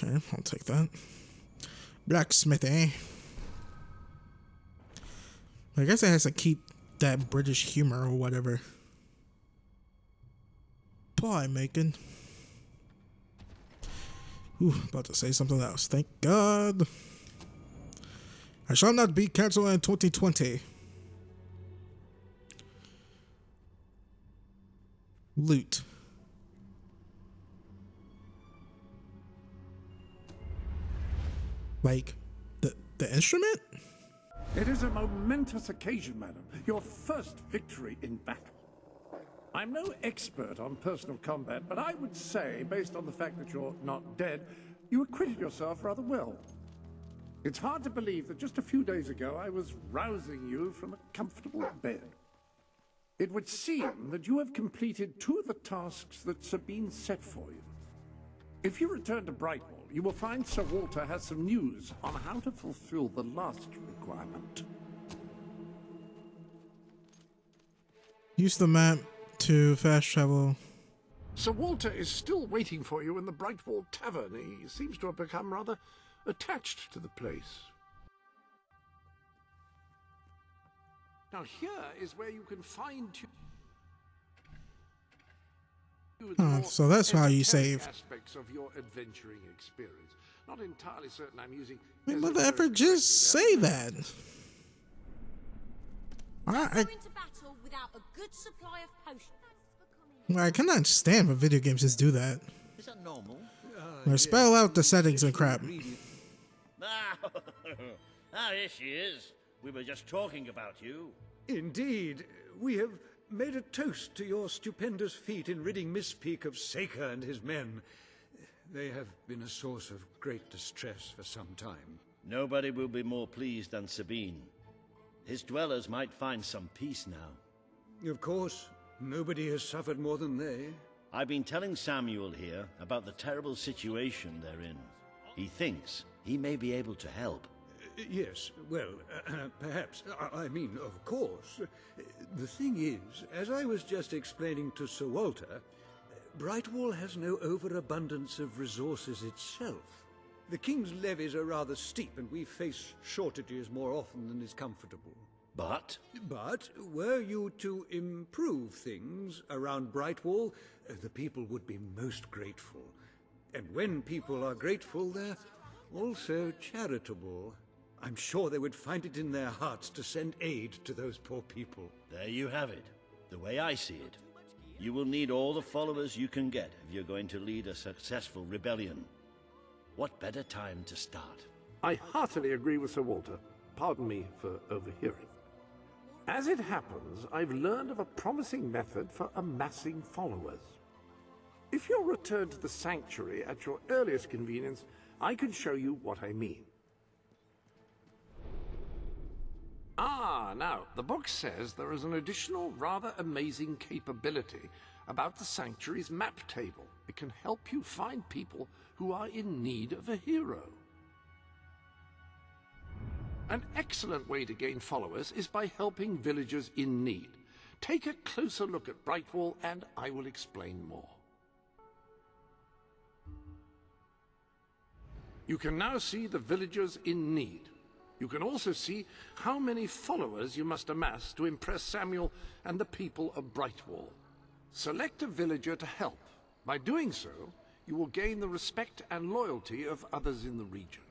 A: Okay, I'll take that. Blacksmithing. I guess it has to keep that British humor or whatever. Pie making. Ooh, about to say something else. Thank God. I shall not be cancelled in 2020. Loot. Like, the instrument?
C: It is a momentous occasion, madam. Your first victory in battle. I'm no expert on personal combat, but I would say, based on the fact that you're not dead, you acquitted yourself rather well. It's hard to believe that just a few days ago I was rousing you from a comfortable bed. It would seem that you have completed 2 of the tasks that Sabine set for you. If you return to Brightwall, you will find Sir Walter has some news on how to fulfill the last requirement.
A: Use the map to fast travel.
C: Sir Walter is still waiting for you in the Brightwall Tavern. He seems to have become rather attached to the place. Now here is where you can find
A: so that's how you save.
C: Aspects of your adventuring experience. Not entirely certain I'm using.
A: Hey, mother effer, just say that. I
P: Into battle without a good supply of potions.
A: I cannot stand when video games just do that.
I: Is that normal?
A: Or spell out the settings and crap.
I: Here she is. We were just talking about you.
N: Indeed, we have made a toast to your stupendous feat in ridding Mistpeak of Saker and his men. They have been a source of great distress for some time.
I: Nobody will be more pleased than Sabine. His dwellers might find some peace now.
N: Of course, nobody has suffered more than they.
I: I've been telling Samuel here about the terrible situation they're in. He thinks he may be able to help.
N: Yes, well, perhaps. I mean, of course. The thing is, as I was just explaining to Sir Walter, Brightwall has no overabundance of resources itself. The King's levies are rather steep, and we face shortages more often than is comfortable.
I: But
N: were you to improve things around Brightwall, the people would be most grateful. And when people are grateful, they're also charitable. I'm sure they would find it in their hearts to send aid to those poor people.
I: There you have it. The way I see it, you will need all the followers you can get if you're going to lead a successful rebellion. What better time to start?
C: I heartily agree with Sir Walter. Pardon me for overhearing. As it happens, I've learned of a promising method for amassing followers. If you'll return to the sanctuary at your earliest convenience, I can show you what I mean. Now, the book says there is an additional rather amazing capability about the Sanctuary's map table. It can help you find people who are in need of a hero. An excellent way to gain followers is by helping villagers in need. Take a closer look at Brightwall and I will explain more. You can now see the villagers in need. You can also see how many followers you must amass to impress Samuel and the people of Brightwall. Select a villager to help. By doing so, you will gain the respect and loyalty of others in the region.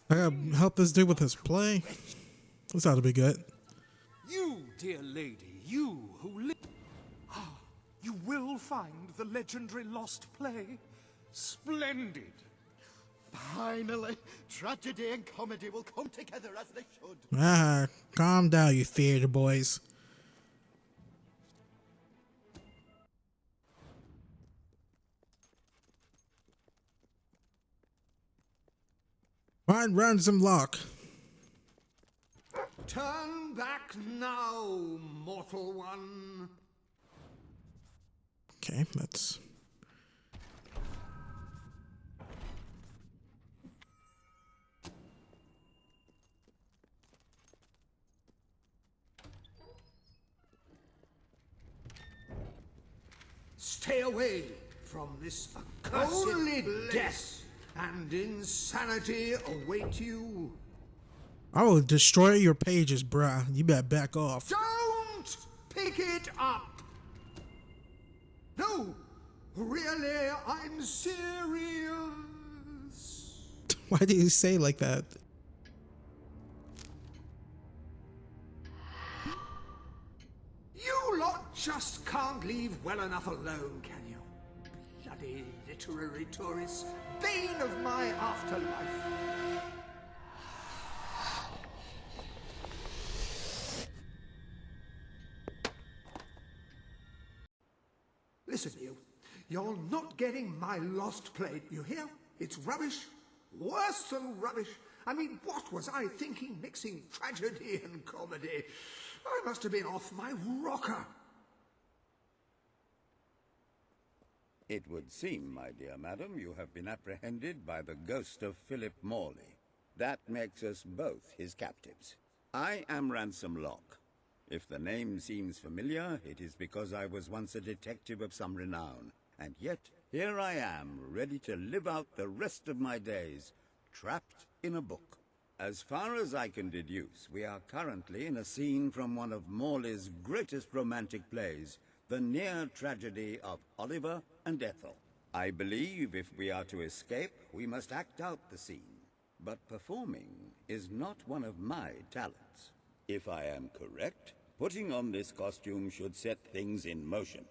A: I gotta help this dude with his play. This ought to be good.
M: You, dear lady, you who live... Ah, you will find the legendary lost play. Splendid.
R: Finally, tragedy and comedy will come together as they should.
A: Ah, calm down, you theater boys. Find ransom lock.
N: Turn back now, mortal one.
A: Okay, let's...
N: Stay away from this accursed Only death and insanity await you.
A: I will destroy your pages, bruh. You better back off.
N: Don't pick it up. No, really, I'm serious.
A: Why do you say like that?
N: You lot just can't leave well enough alone, can you? Bloody literary tourists, bane of my afterlife. Listen, you're not getting my lost play, you hear? It's rubbish, worse than rubbish. I mean, what was I thinking mixing tragedy and comedy? I must have been off my rocker.
T: It would seem, my dear madam, you have been apprehended by the ghost of Philip Morley. That makes us both his captives. I am Ransom Locke. If the name seems familiar, it is because I was once a detective of some renown. And yet, here I am, ready to live out the rest of my days, trapped in a book. As far as I can deduce, we are currently in a scene from one of Morley's greatest romantic plays, the near tragedy of Oliver and Ethel. I believe if we are to escape, we must act out the scene. But performing is not one of my talents. If I am correct, putting on this costume should set things in motion.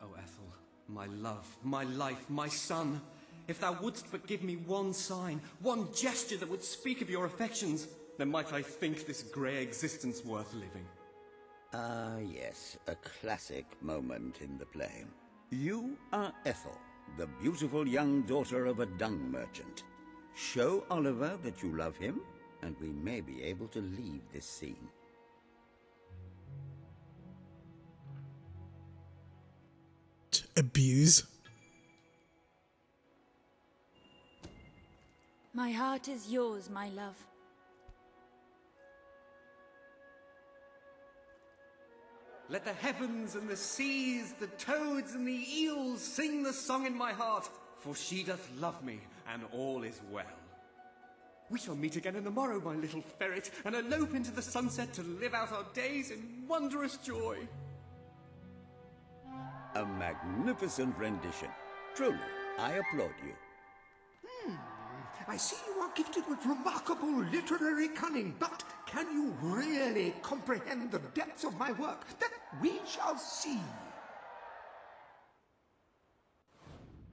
H: Oh, Ethel, my love, my life, my son. If thou wouldst but give me one sign, one gesture that would speak of your affections, then might I think this grey existence worth living.
T: Ah, yes, a classic moment in the play. You are Ethel, the beautiful young daughter of a dung merchant. Show Oliver that you love him, and we may be able to leave this scene.
A: Abuse.
D: My heart is yours, my love.
H: Let the heavens and the seas, the toads and the eels sing the song in my heart, for she doth love me, and all is well. We shall meet again in the morrow, my little ferret, and elope into the sunset to live out our days in wondrous joy.
T: A magnificent rendition. Truly, I applaud you.
N: I see you are gifted with remarkable literary cunning, but can you really comprehend the depths of my work? That we shall see.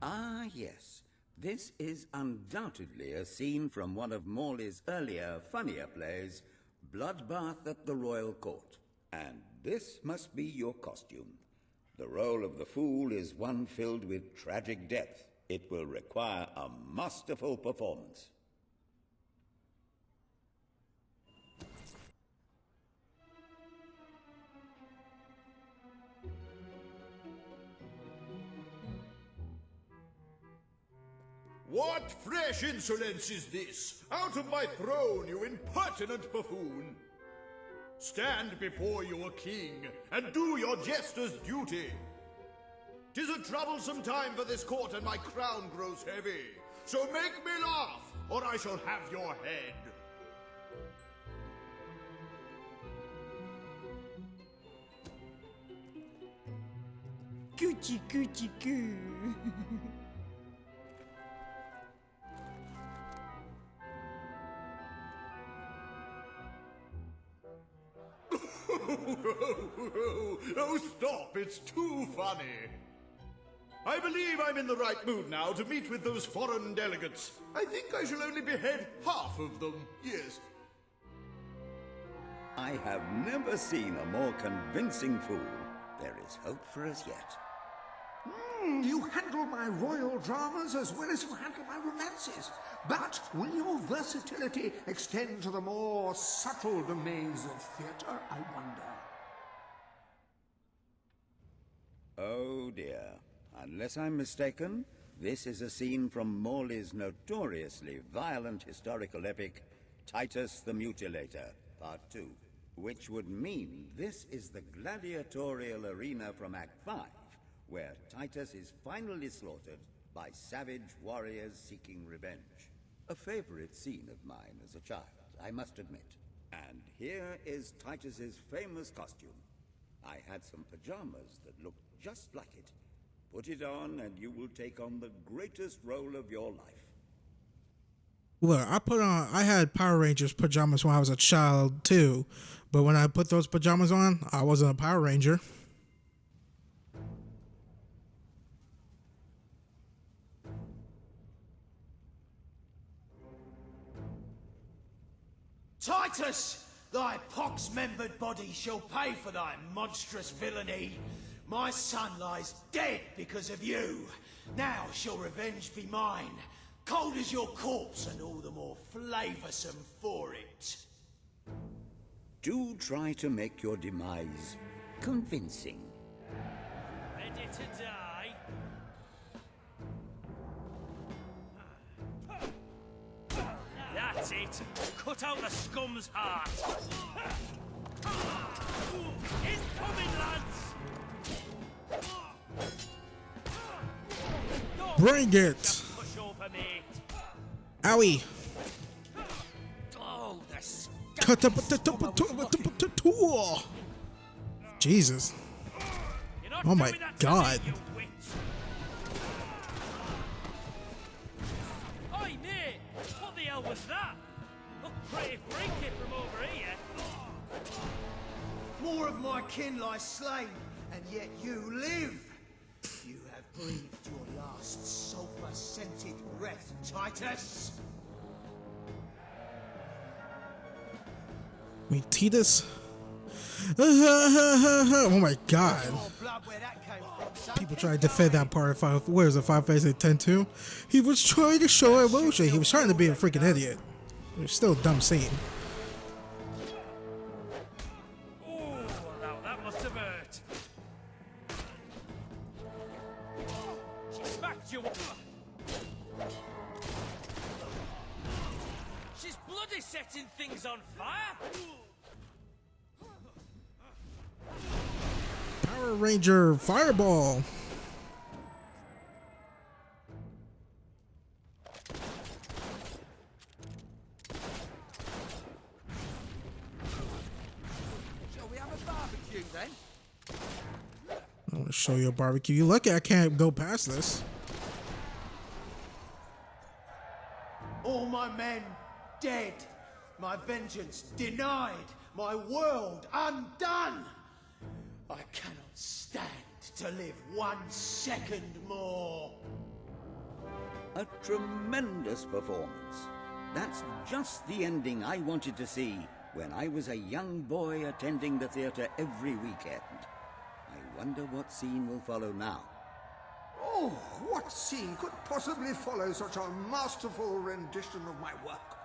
T: Ah, yes. This is undoubtedly a scene from one of Morley's earlier, funnier plays, Bloodbath at the Royal Court. And this must be your costume. The role of the fool is one filled with tragic depth. It will require a masterful performance.
U: What fresh insolence is this? Out of my throne, you impertinent buffoon! Stand before your king, and do your jester's duty! 'Tis a troublesome time for this court, and my crown grows heavy. So make me laugh, or I shall have your head.
D: Coochie coochie coo.
U: Oh, stop! It's too funny. I believe I'm in the right mood now to meet with those foreign delegates. I think I shall only behead half of them. Yes.
T: I have never seen a more convincing fool. There is hope for us yet.
N: You handle my royal dramas as well as you handle my romances. But will your versatility extend to the more subtle domains of theatre, I wonder?
T: Oh dear. Unless I'm mistaken, this is a scene from Morley's notoriously violent historical epic, Titus the Mutilator, Part 2. Which would mean this is the gladiatorial arena from Act 5, where Titus is finally slaughtered by savage warriors seeking revenge. A favorite scene of mine as a child, I must admit. And here is Titus's famous costume. I had some pajamas that looked just like it. Put it on and you will take on the greatest role of your life.
A: Look, I had Power Rangers pajamas when I was a child too, but when I put those pajamas on, I wasn't a Power Ranger.
J: Titus, thy pox-membered body shall pay for thy monstrous villainy. My son lies dead because of you. Now shall revenge be mine, cold as your corpse and all the more flavoursome for it.
T: Do try to make your demise convincing.
G: Ready to die? That's it. Cut out the scum's heart. Incoming, lads!
A: Bring it! Owie! Jesus. Oh my god.
G: Oi, mate! What the hell was that? Look pretty freaky from over here.
J: More of my kin lie slain, and yet you live. You have breathed your last sulphur-scented breath, Titus.
A: Wait, Titus? Oh my god. People try to defend that part of where is it, 5 Phase 10-2? He was trying to show emotion. He was trying to be a freaking idiot. It was still a dumb scene.
G: Oh, now that must have hurt. She smacked you. She's bloody setting things on fire.
A: Power Ranger Fireball.
E: Shall we have a barbecue then?
A: I want to show you a barbecue. You lucky I can't go past this.
J: All my men dead, my vengeance denied, my world undone. I cannot stand to live 1 second more.
T: A tremendous performance. That's just the ending I wanted to see when I was a young boy attending the theatre every weekend. I wonder what scene will follow now.
N: Oh, what scene could possibly follow such a masterful rendition of my work?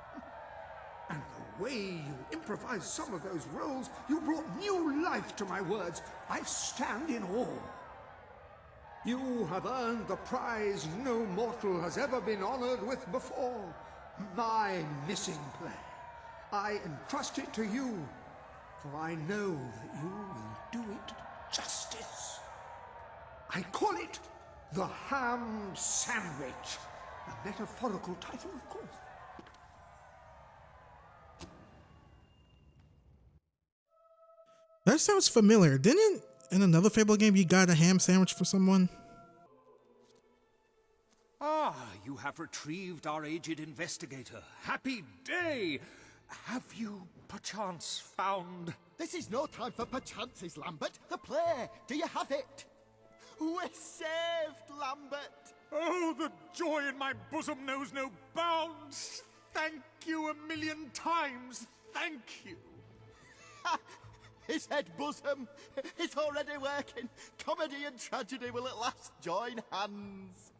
N: And the way you improvised some of those roles, you brought new life to my words. I stand in awe. You have earned the prize no mortal has ever been honored with before. My missing play. I entrust it to you, for I know that you will do it justice. I call it the Ham Sandwich. A metaphorical title, of course.
A: That sounds familiar. Didn't in another Fable game you got a ham sandwich for someone?
M: Ah, you have retrieved our aged investigator. Happy day! Have you, perchance, found...
L: This is no time for perchances, Lambert. The play! Do you have it? We're saved, Lambert!
M: Oh, the joy in my bosom knows no bounds! Thank you 1,000,000 times! Thank you!
L: His head bosom! It's already working! Comedy and tragedy will at last join hands!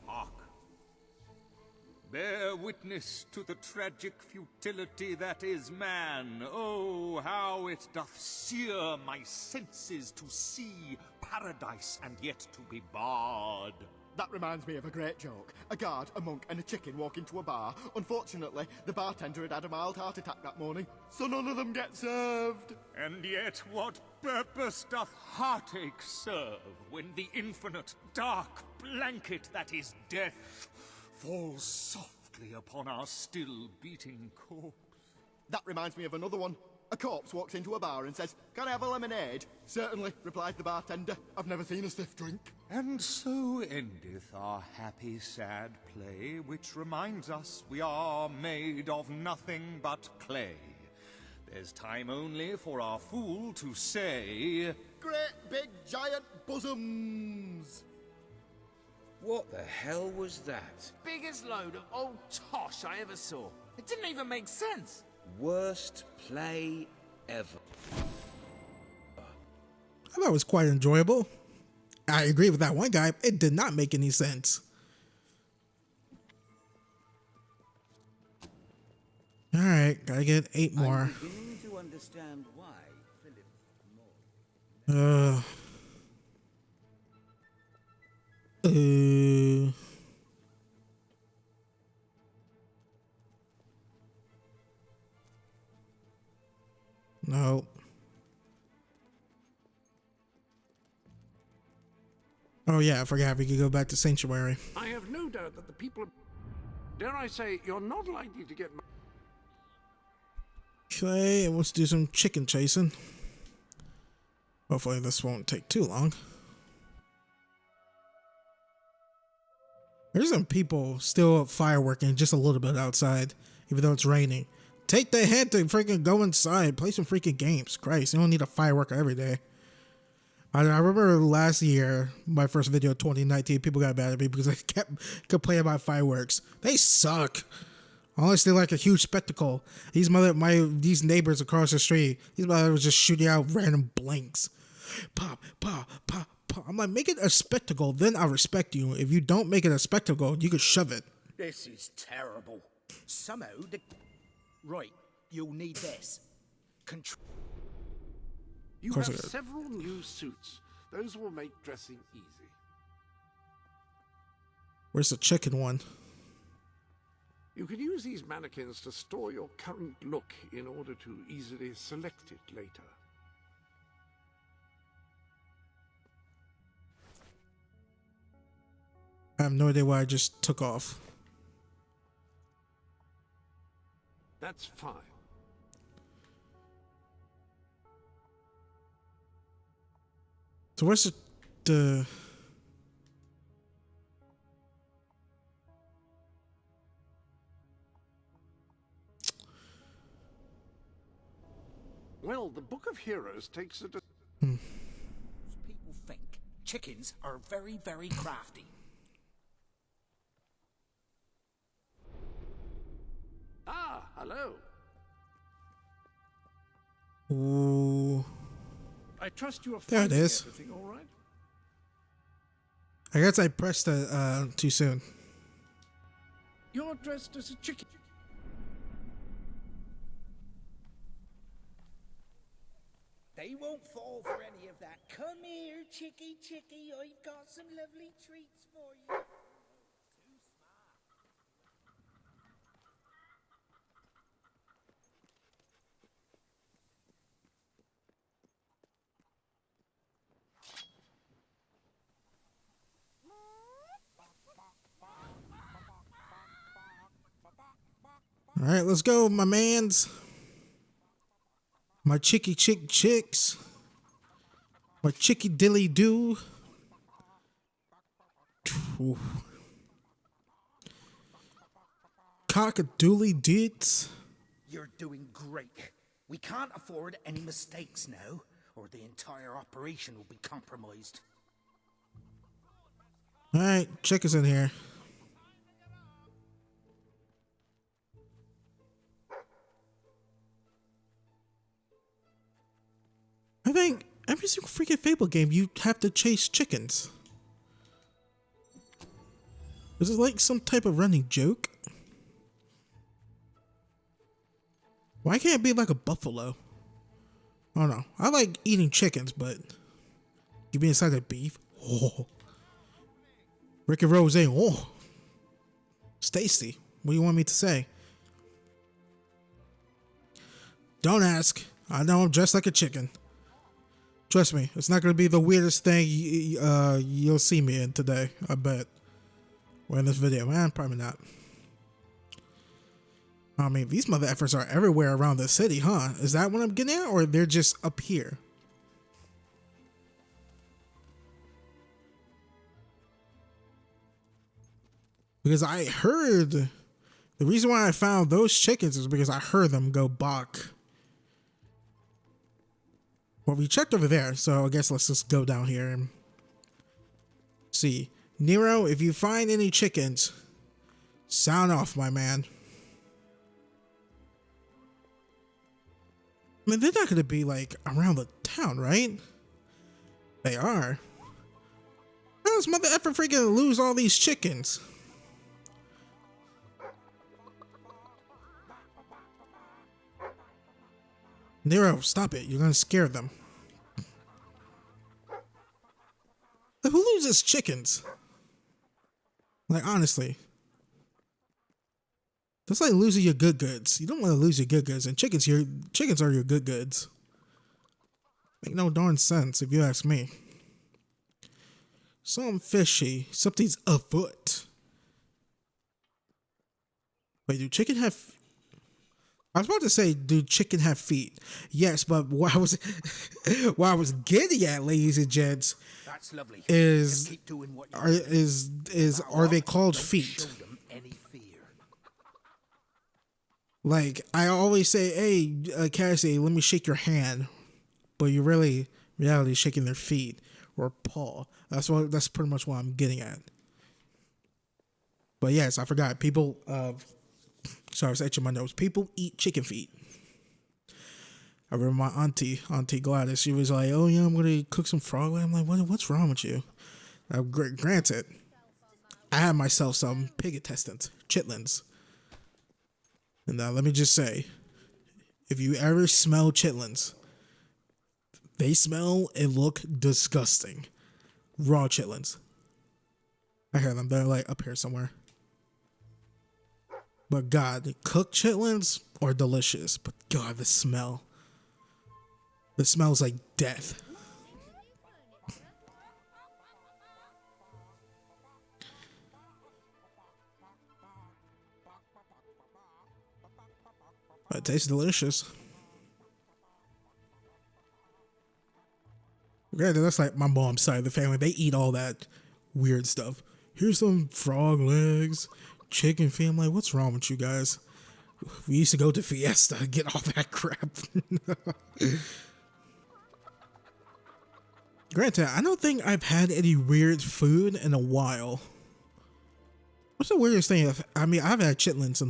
M: Hark! Bear witness to the tragic futility that is man. Oh, how it doth sear my senses to see paradise and yet to be barred.
L: That reminds me of a great joke. A guard, a monk, and a chicken walk into a bar. Unfortunately, the bartender had had a mild heart attack that morning, so none of them get served.
M: And yet what purpose doth heartache serve when the infinite dark blanket that is death falls softly upon our still beating corpse?
L: That reminds me of another one. A corpse walks into a bar and says, "Can I have a lemonade?" "Certainly," replies the bartender. "I've never seen a stiff drink."
M: And so endeth our happy sad play, which reminds us we are made of nothing but clay. There's time only for our fool to say,
L: "Great big giant bosoms!"
E: What the hell was that?
Q: Biggest load of old tosh I ever saw. It didn't even make sense.
E: Worst play ever.
A: I thought it was quite enjoyable. I agree with that one guy. It did not make any sense. Alright, gotta get 8 more.
T: I'm beginning to understand why Philip
A: No. Oh yeah, I forgot we could go back to Sanctuary.
C: I have no doubt that the people are... Dare I say, you're not likely to get...
A: Okay, let's do some chicken chasing. Hopefully this won't take too long. There's some people still fireworking just a little bit outside, even though it's raining. Take the hint to freaking go inside, play some freaking games. Christ, you don't need a fireworker every day. I remember last year, my first video, 2019, people got mad at me because I kept complaining about fireworks. They suck. Unless they're like a huge spectacle. These neighbors across the street, these mothers were just shooting out random blanks. Pop, pop, pop, pop. I'm like, make it a spectacle, then I'll respect you. If you don't make it a spectacle, you can shove it.
V: This is terrible. Somehow the... Right, you'll need this.
C: You have several new suits. Those will make dressing easy.
A: Where's the chicken one?
C: You can use these mannequins to store your current look in order to easily select it later.
A: I have no idea why I just took off.
C: That's fine.
A: So where's the...
C: Well, the Book of Heroes takes it.
Q: People think chickens are very, very crafty.
C: Ah, hello.
A: Ooh.
C: I trust you are
A: There it
C: finding
A: is.
C: everything all right.
A: I guess I pressed it too soon.
C: You're dressed as a chicken.
Q: They won't fall for any of that. Come here, chickie, chickie. I've got some lovely treats for you.
A: Alright, let's go, my mans. My chicks. My chicky dilly doo. Cock-a-doodly dits.
V: You're doing great. We can't afford any mistakes now, or the entire operation will be compromised.
A: Alright, check us in here. I think every single freaking Fable game you have to chase chickens. Is it like some type of running joke? Why can't it be like a buffalo? I don't know. I like eating chickens, but give me a side of beef. Oh. Rick and Rose, oh. It's tasty. What do you want me to say? Don't ask. I know I'm dressed like a chicken. Trust me, it's not going to be the weirdest thing you'll see me in today, I bet. Or in this video. Man, probably not. I mean, these mother effers are everywhere around the city, huh? Is that what I'm getting at? Or they're just up here? Because I heard... The reason why I found those chickens is because I heard them go bark. Well, we checked over there, so I guess let's just go down here and see. Nero, if you find any chickens, sound off, my man. I mean, they're not going to be, like, around the town, right? They are. How does mother effer freaking lose all these chickens? Nero, stop it. You're going to scare them. Who loses chickens? Like, honestly. That's like losing your good goods. You don't want to lose your good goods. And chickens are your good goods. Make no darn sense if you ask me. Something fishy. Something's afoot. Wait, do chicken have... I was about to say, do chicken have feet? Yes, but what I was getting at, ladies and gents,
V: That's lovely.
A: Are they called feet? Like, I always say, hey, Cassie, let me shake your hand, but you're really, in reality, shaking their feet or paw. That's pretty much what I'm getting at. But yes, I forgot. People, sorry, I was etching my nose. People eat chicken feet. I remember my Auntie Gladys. She was like, "Oh yeah, I'm gonna cook some frog leg." I'm like, "What's wrong with you?" Now, granted, I had myself some pig intestines, chitlins. And now let me just say, if you ever smell chitlins, they smell and look disgusting. Raw chitlins. I hear them. They're like up here somewhere. But God, cooked chitlins are delicious. But God, the smell. The smell's like death. But it tastes delicious. Granted, that's like my mom's side of the family. They eat all that weird stuff. Here's some frog legs, chicken feet. I'm like, what's wrong with you guys? We used to go to Fiesta and get all that crap. Granted, I don't think I've had any weird food in a while. What's the weirdest thing? I mean, I've had chitlins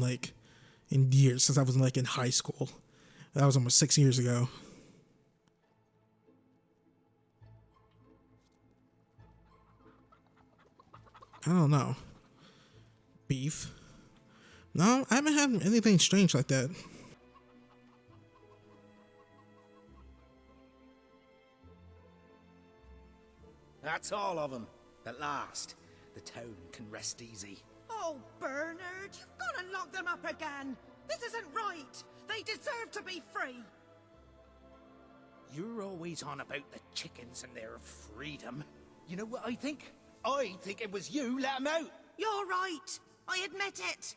A: in years, since I was in high school. That was almost 6 years ago. I don't know. Beef? No, I haven't had anything strange like that.
V: That's all of them. At last, the town can rest easy.
F: Oh, Bernard, you've got to lock them up again. This isn't right. They deserve to be free.
V: You're always on about the chickens and their freedom. You know what I think? I think it was you let them out.
F: You're right. I admit it.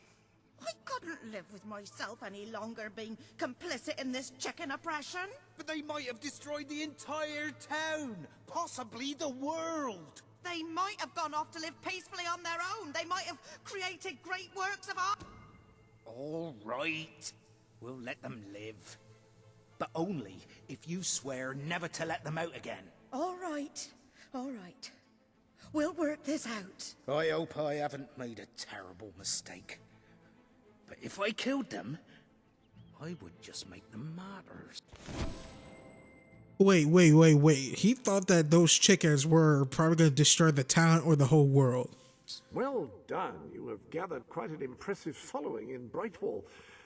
F: I couldn't live with myself any longer being complicit in this chicken oppression.
J: But they might have destroyed the entire town, possibly the world.
F: They might have gone off to live peacefully on their own. They might have created great works of art.
V: All right. We'll let them live. But only if you swear never to let them out again.
F: All right. All right. We'll work this out.
V: I hope I haven't made a terrible mistake. But if I killed them, I would just make them martyrs.
A: Wait. He thought that those chickens were probably going to destroy the town or the whole world.
C: Well done. You have gathered quite an impressive following in Brightwall.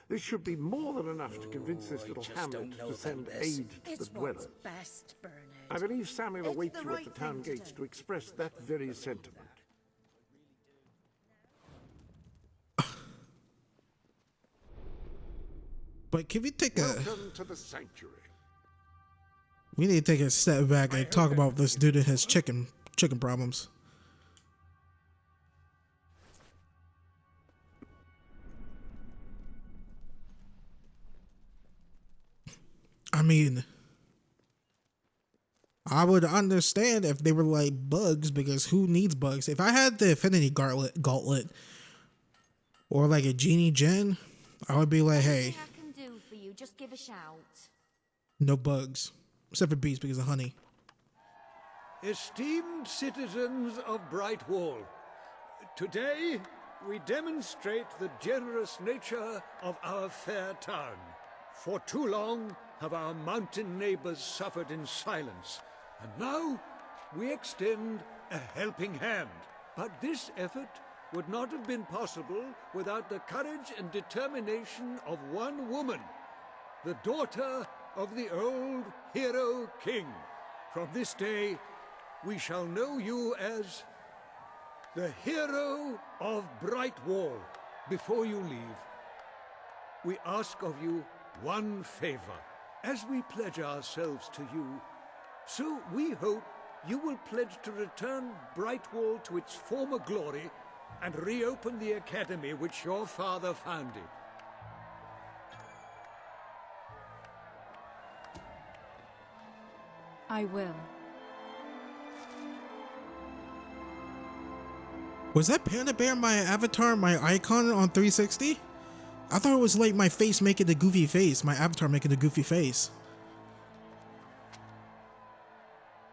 C: This should be more than enough to convince this little hamlet to send aid to the dwellers.
F: Best, Bernard.
C: I believe Samuel awaits you at the town gates to express that very sentiment.
A: But can we take
C: Welcome to the sanctuary.
A: We need to take a step back and talk about this dude and his chicken problems. I mean, I would understand if they were like bugs, because who needs bugs? If I had the Affinity Gauntlet or like a Genie Gen, I would be like, hey,
K: I can do for you, just give a shout.
A: No bugs, except for bees because of honey.
N: Esteemed citizens of Brightwall, today we demonstrate the generous nature of our fair town. For too long have our mountain neighbors suffered in silence, and now we extend a helping hand. But this effort would not have been possible without the courage and determination of one woman, the daughter of the old hero king. From this day, we shall know you as the hero of Brightwall. Before you leave, we ask of you one favor. As we pledge ourselves to you, so we hope you will pledge to return Brightwall to its former glory and reopen the academy which your father founded.
D: I will.
A: Was that Panda Bear my avatar, my icon on 360? I thought it was like my face making the goofy face, my avatar making the goofy face.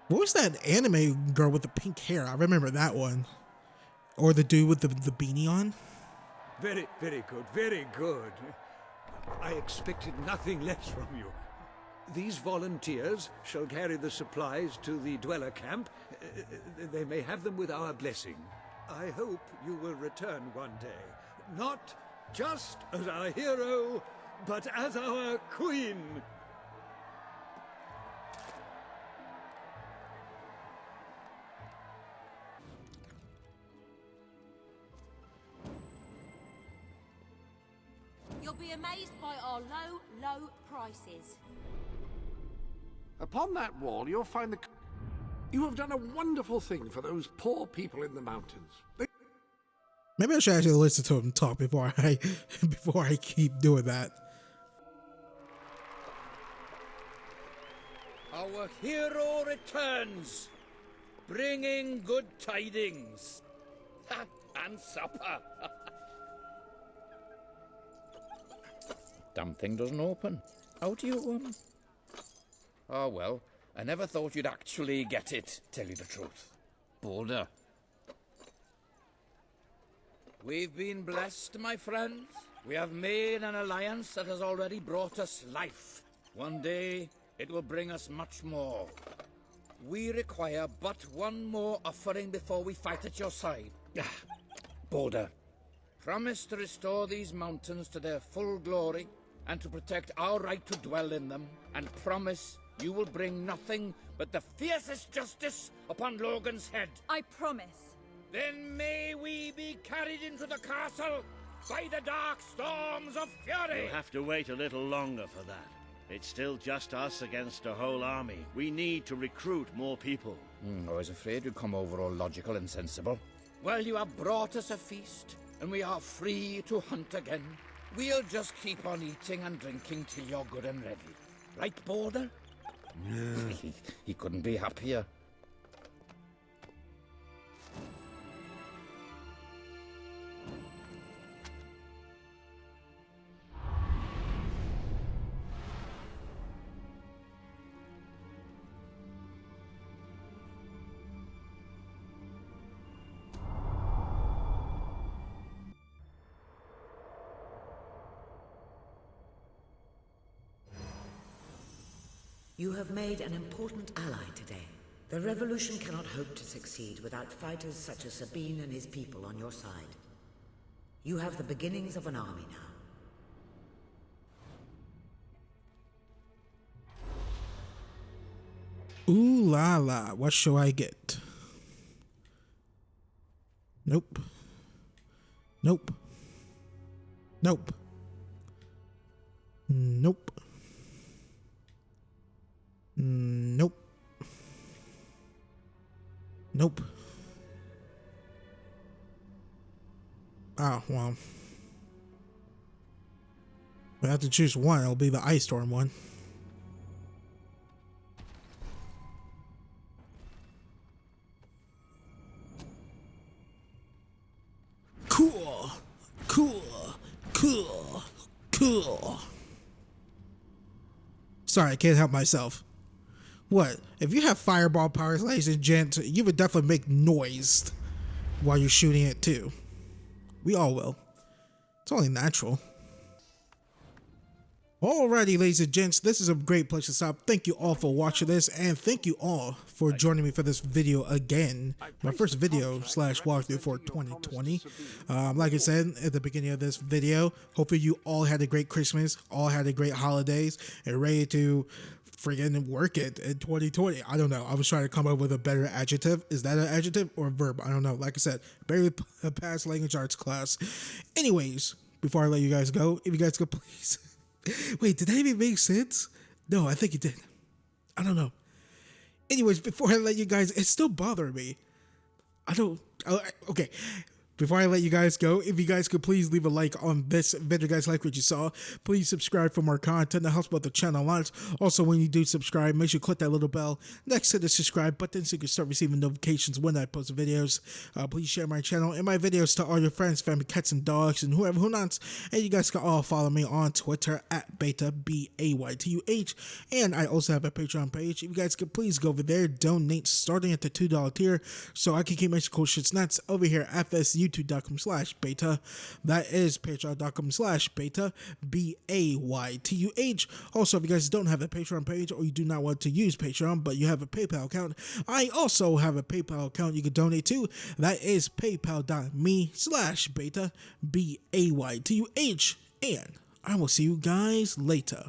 A: What was that anime girl with the pink hair? I remember that one. Or the dude with the beanie on.
N: Very, very good, very good. I expected nothing less from you. These volunteers shall carry the supplies to the dweller camp. They may have them with our blessing. I hope you will return one day, not just as our hero, but as our queen.
K: You'll be amazed by our low, low prices.
C: Upon that wall, you'll find the... You have done a wonderful thing for those poor people in the mountains.
A: Maybe I should actually listen to him talk before I keep doing that.
E: Our hero returns, bringing good tidings. And supper. Damn thing doesn't open. How do you, Oh well, I never thought you'd actually get it, tell you the truth. Boulder. We've been blessed, my friends. We have made an alliance that has already brought us life. One day, it will bring us much more. We require but one more offering before we fight at your side. Boulder. Promise to restore these mountains to their full glory and to protect our right to dwell in them, and promise you will bring nothing but the fiercest justice upon Logan's head.
D: I promise.
E: Then may we be carried into the castle by the dark storms of fury.
I: You'll have to wait a little longer for that. It's still just us against a whole army. We need to recruit more people.
E: I was afraid you'd come over all logical and sensible. Well, you have brought us a feast. and we are free to hunt again. We'll just keep on eating and drinking till you're good and ready. Right, Border?
I: Yeah.
E: He couldn't be happier.
B: You have made an important ally today. The revolution cannot hope to succeed without fighters such as Sabine and his people on your side. You have the beginnings of an army now.
A: Ooh la la, what shall I get? Nope. Nope. Nope. Nope. Nope. Nope. Oh, well. I have to choose one. It'll be the Ice Storm one. Cool. Cool. Cool. Cool. Sorry, I can't help myself. What? If you have fireball powers, ladies and gents, you would definitely make noise while you're shooting it too. We all will. It's only natural. Alrighty, ladies and gents, this is a great place to stop. Thank you all for watching this, and thank you all for joining me for this video again. My first video slash walkthrough for 2020. Like I said at the beginning of this video, hopefully you all had a great Christmas, all had a great holidays, and ready to friggin' work it in 2020. I don't know. I was trying to come up with a better adjective. Is that an adjective or a verb? I don't know. Like I said, barely passed language arts class. Anyways, before I let you guys go, if you guys could please... Wait, did that even make sense? No, I think it did. I don't know. Anyways, before I let you guys, it's still bothering me. Okay. Before I let you guys go, if you guys could please leave a like on this video, guys, like what you saw. Please subscribe for more content that helps out the channel a lot. Also, when you do subscribe, make sure you click that little bell next to the subscribe button so you can start receiving notifications when I post videos. Please share my channel and my videos to all your friends, family, cats, and dogs, and whoever who not. And you guys can all follow me on Twitter at Baytuh, B-A-Y-T-U-H. And I also have a Patreon page. If you guys could please go over there, donate starting at the $2 tier so I can keep making cool shits nuts over here at this youtube.com/Baytuh. That is patreon.com/Baytuh, B-A-Y-T-U-H. Also, if you guys don't have a Patreon page or you do not want to use Patreon, but you have a PayPal account, I also have a PayPal account you can donate to. That is paypal.me/Baytuh, B-A-Y-T-U-H. And I will see you guys later.